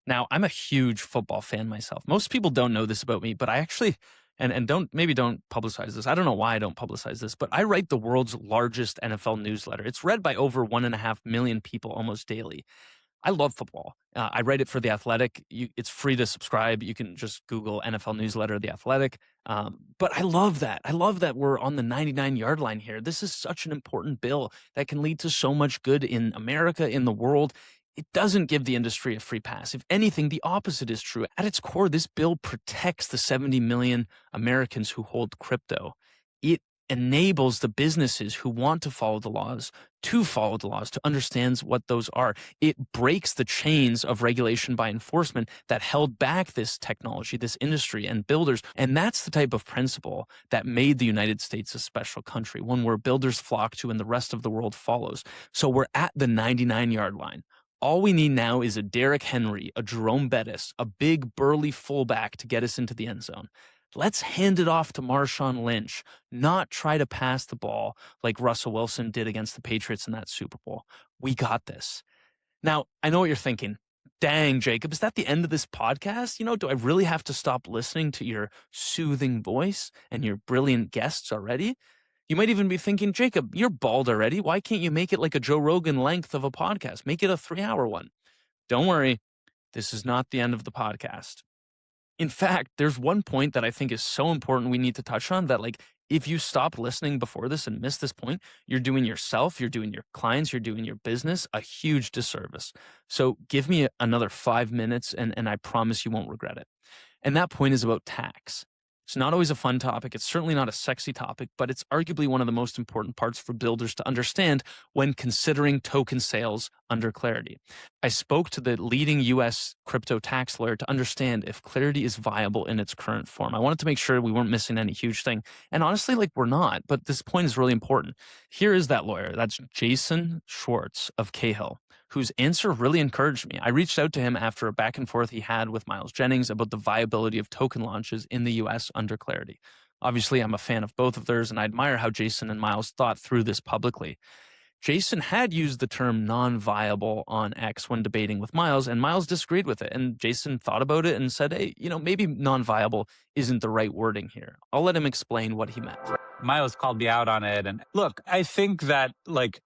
Now, I'm a huge football fan myself. Most people don't know this about me, but I actually, and don't publicize this. I don't know why I don't publicize this, but I write the world's largest NFL newsletter. It's read by over 1.5 million people almost daily. I love football. I write it for The Athletic. It's free to subscribe. You can just Google NFL newsletter, The Athletic. But I love that. I love that we're on the 99-yard line here. This is such an important bill that can lead to so much good in America, in the world. It doesn't give the industry a free pass. If anything, the opposite is true. At its core, this bill protects the 70 million Americans who hold crypto. It enables the businesses who want to follow the laws, to understand what those are. It breaks the chains of regulation by enforcement that held back this technology, this industry, and builders. And that's the type of principle that made the United States a special country, one where builders flock to and the rest of the world follows. So we're at the 99-yard line. All we need now is a Derrick Henry, a Jerome Bettis, a big burly fullback to get us into the end zone. Let's hand it off to Marshawn Lynch, not try to pass the ball like Russell Wilson did against the Patriots in that Super Bowl. We got this. Now, I know what you're thinking. Dang, Jacob, is that the end of this podcast? Do I really have to stop listening to your soothing voice and your brilliant guests already? You might even be thinking, Jacob, you're bald already. Why can't you make it like a Joe Rogan length of a podcast? Make it a 3-hour one. Don't worry. This is not the end of the podcast. In fact, there's one point that I think is so important we need to touch on that, if you stop listening before this and miss this point, you're doing yourself, you're doing your clients, you're doing your business a huge disservice. So give me another 5 minutes and I promise you won't regret it. And that point is about tax. It's not always a fun topic. It's certainly not a sexy topic, but it's arguably one of the most important parts for builders to understand when considering token sales under Clarity. I spoke to the leading U.S. crypto tax lawyer to understand if Clarity is viable in its current form. I wanted to make sure we weren't missing any huge thing. And honestly, we're not, but this point is really important. Here is that lawyer. That's Jason Schwartz of Cahill, whose answer really encouraged me. I reached out to him after a back and forth he had with Miles Jennings about the viability of token launches in the U.S. under Clarity. Obviously, I'm a fan of both of theirs, and I admire how Jason and Miles thought through this publicly. Jason had used the term non-viable on X when debating with Miles, and Miles disagreed with it. And Jason thought about it and said, hey, maybe non-viable isn't the right wording here. I'll let him explain what he meant. Miles called me out on it. And look, I think that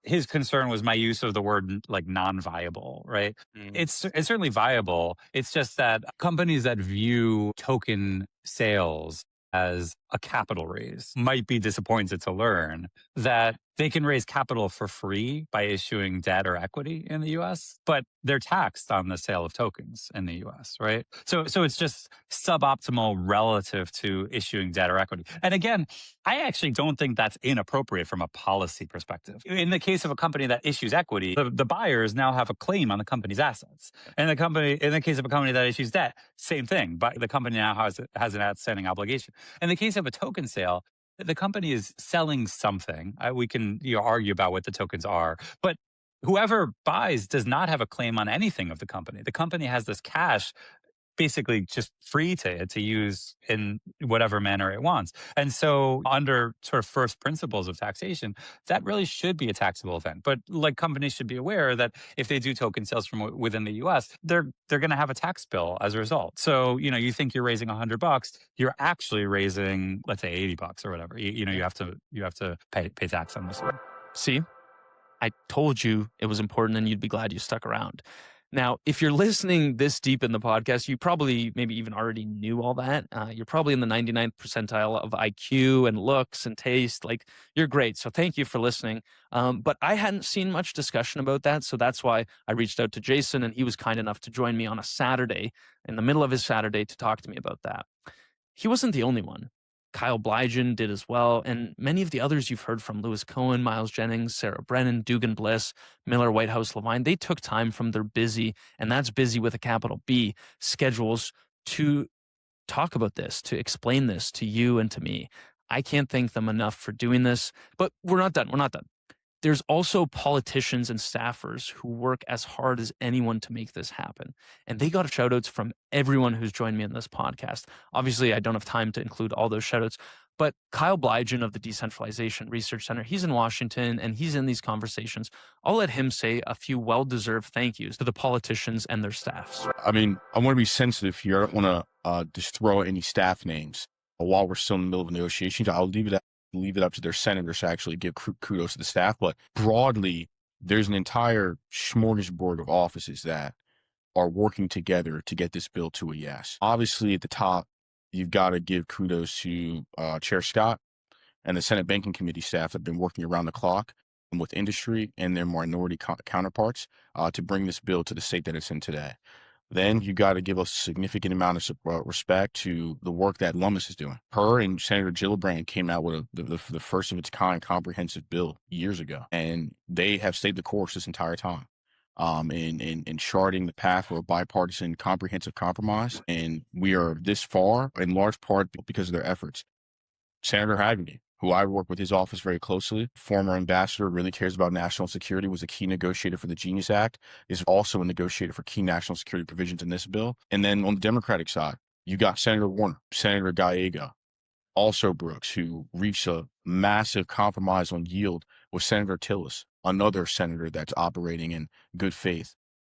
his concern was my use of the word non-viable, right? It's certainly viable. It's just that companies that view token sales as a capital raise might be disappointed to learn that they can raise capital for free by issuing debt or equity in the US, but they're taxed on the sale of tokens in the US, right? So it's just suboptimal relative to issuing debt or equity. And again, I actually don't think that's inappropriate from a policy perspective. In the case of a company that issues equity, the buyers now have a claim on the company's assets. And in the case of a company that issues debt, same thing, but the company now has an outstanding obligation. In the case of a token sale, the company is selling something. We can argue about what the tokens are, but whoever buys does not have a claim on anything of the company. The company has this cash basically just free to use in whatever manner it wants. And so under sort of first principles of taxation, that really should be a taxable event. But like companies should be aware that if they do token sales from within the US, they're going to have a tax bill as a result. So, you think you're raising $100, you're actually raising, let's say $80 or whatever. You have to pay tax on this one. See, I told you it was important and you'd be glad you stuck around. Now, if you're listening this deep in the podcast, you probably maybe even already knew all that. You're probably in the 99th percentile of IQ and looks and taste. Like, you're great. So thank you for listening. But I hadn't seen much discussion about that. So that's why I reached out to Jason, and he was kind enough to join me on a Saturday, in the middle of his Saturday, to talk to me about that. He wasn't the only one. Kyle Bligen did as well, and many of the others you've heard from, Lewis Cohen, Miles Jennings, Sarah Brennan, Dugan, Bliss, Miller, Whitehouse-Levine, they took time from their busy, and that's busy with a capital B, schedules to talk about this, to explain this to you and to me. I can't thank them enough for doing this, but we're not done. We're not done. There's also politicians and staffers who work as hard as anyone to make this happen. And they got shout outs from everyone who's joined me in this podcast. Obviously, I don't have time to include all those shout outs, but Kyle Bligen of the Decentralization Research Center, he's in Washington and he's in these conversations. I'll let him say a few well-deserved thank yous to the politicians and their staffs. I mean, I want to be sensitive here. I don't want to just throw any staff names. While we're still in the middle of negotiations, I'll leave it up to their senators to actually give kudos to the staff. But broadly, there's an entire smorgasbord of offices that are working together to get this bill to a yes. Obviously, at the top, you've got to give kudos to Chair Scott and the Senate Banking Committee staff that have been working around the clock with industry and their minority counterparts to bring this bill to the state that it's in today. Then you got to give a significant amount of respect to the work that Lummis is doing. Her and Senator Gillibrand came out with the first of its kind comprehensive bill years ago, and they have stayed the course this entire time in charting the path for a bipartisan comprehensive compromise. And we are this far in large part because of their efforts. Senator Haggerty, who I work with his office very closely, former ambassador, really cares about national security, was a key negotiator for the Genius Act, is also a negotiator for key national security provisions in this bill. And then on the Democratic side, you got Senator Warner, Senator Gallego, also Brooks, who reached a massive compromise on yield with Senator Tillis, another senator that's operating in good faith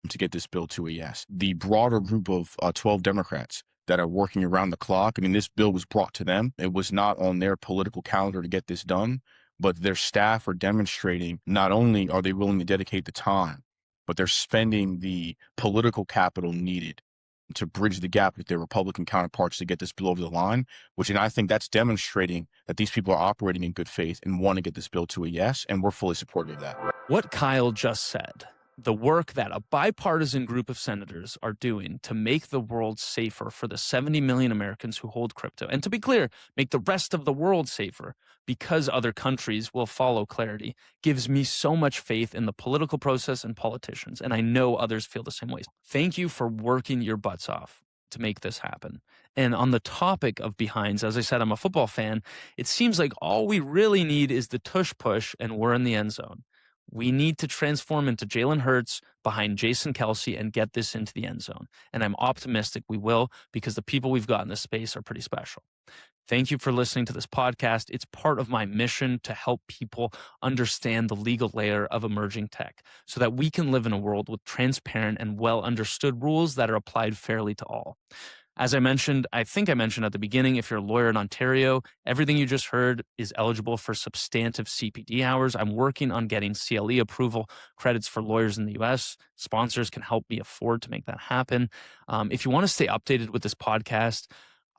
to get this bill to a yes. The broader group of 12 Democrats that are working around the clock. I mean, this bill was brought to them. It was not on their political calendar to get this done, but their staff are demonstrating not only are they willing to dedicate the time, but they're spending the political capital needed to bridge the gap with their Republican counterparts to get this bill over the line, and I think that's demonstrating that these people are operating in good faith and want to get this bill to a yes, and we're fully supportive of that. What Kyle just said, the work that a bipartisan group of senators are doing to make the world safer for the 70 million Americans who hold crypto, and to be clear, make the rest of the world safer because other countries will follow clarity, gives me so much faith in the political process and politicians, and I know others feel the same way. Thank you for working your butts off to make this happen. And on the topic of behinds, as I said, I'm a football fan. It seems like all we really need is the tush push, and we're in the end zone. We need to transform into Jalen Hurts behind Jason Kelsey and get this into the end zone. And I'm optimistic we will, because the people we've got in this space are pretty special. Thank you for listening to this podcast. It's part of my mission to help people understand the legal layer of emerging tech so that we can live in a world with transparent and well understood rules that are applied fairly to all. As I mentioned, I think I mentioned at the beginning, if you're a lawyer in Ontario, everything you just heard is eligible for substantive CPD hours. I'm working on getting CLE approval credits for lawyers in the US. Sponsors can help me afford to make that happen. If you want to stay updated with this podcast,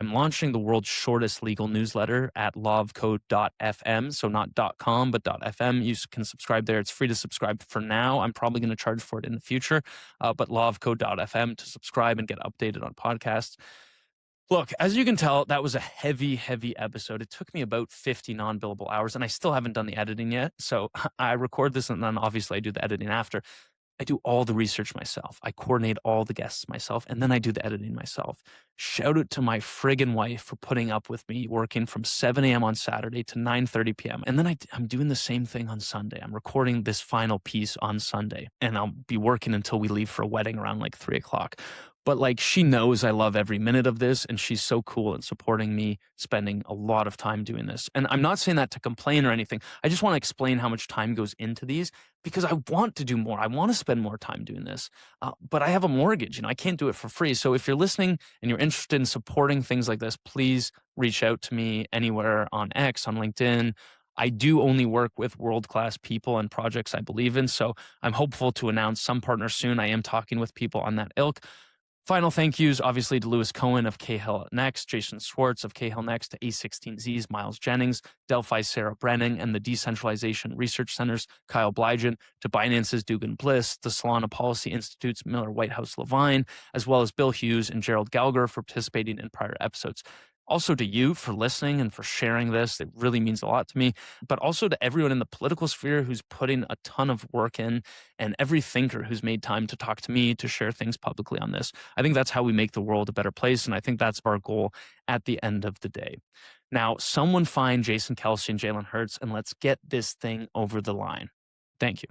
I'm launching the world's shortest legal newsletter at lawofcode.fm. So not .com, but .fm. You can subscribe there. It's free to subscribe for now. I'm probably going to charge for it in the future, but lawofcode.fm to subscribe and get updated on podcasts. Look, as you can tell, that was a heavy, heavy episode. It took me about 50 non-billable hours, and I still haven't done the editing yet. So I record this, and then obviously I do the editing after. I do all the research myself. I coordinate all the guests myself, and then I do the editing myself. Shout out to my friggin' wife for putting up with me working from 7 a.m. on Saturday to 9:30 p.m. And then I'm doing the same thing on Sunday. I'm recording this final piece on Sunday, and I'll be working until we leave for a wedding around like 3 o'clock. But like, she knows I love every minute of this, and she's so cool in supporting me spending a lot of time doing this. And I'm not saying that to complain or anything. I just want to explain how much time goes into these, because I want to do more. I want to spend more time doing this. But I have a mortgage, I can't do it for free. So if you're listening and you're interested in supporting things like this, please reach out to me anywhere on X, on LinkedIn. I do only work with world-class people and projects I believe in. So I'm hopeful to announce some partners soon. I am talking with people on that ilk. Final thank yous, obviously, to Lewis Cohen of CahillNXT, Jason Schwartz of CahillNXT, to A16Z's Miles Jennings, Delphi Sarah Brennan, and the Decentralization Research Center's Kyle Bligen, to Binance's Dugan Bliss, the Solana Policy Institute's Miller Whitehouse-Levine, as well as Bill Hughes and Gerald Gallagher for participating in prior episodes. Also to you for listening and for sharing this. It really means a lot to me. But also to everyone in the political sphere who's putting a ton of work in, and every thinker who's made time to talk to me, to share things publicly on this. I think that's how we make the world a better place, and I think that's our goal at the end of the day. Now, someone find Jason Kelsey and Jalen Hurts, and let's get this thing over the line. Thank you.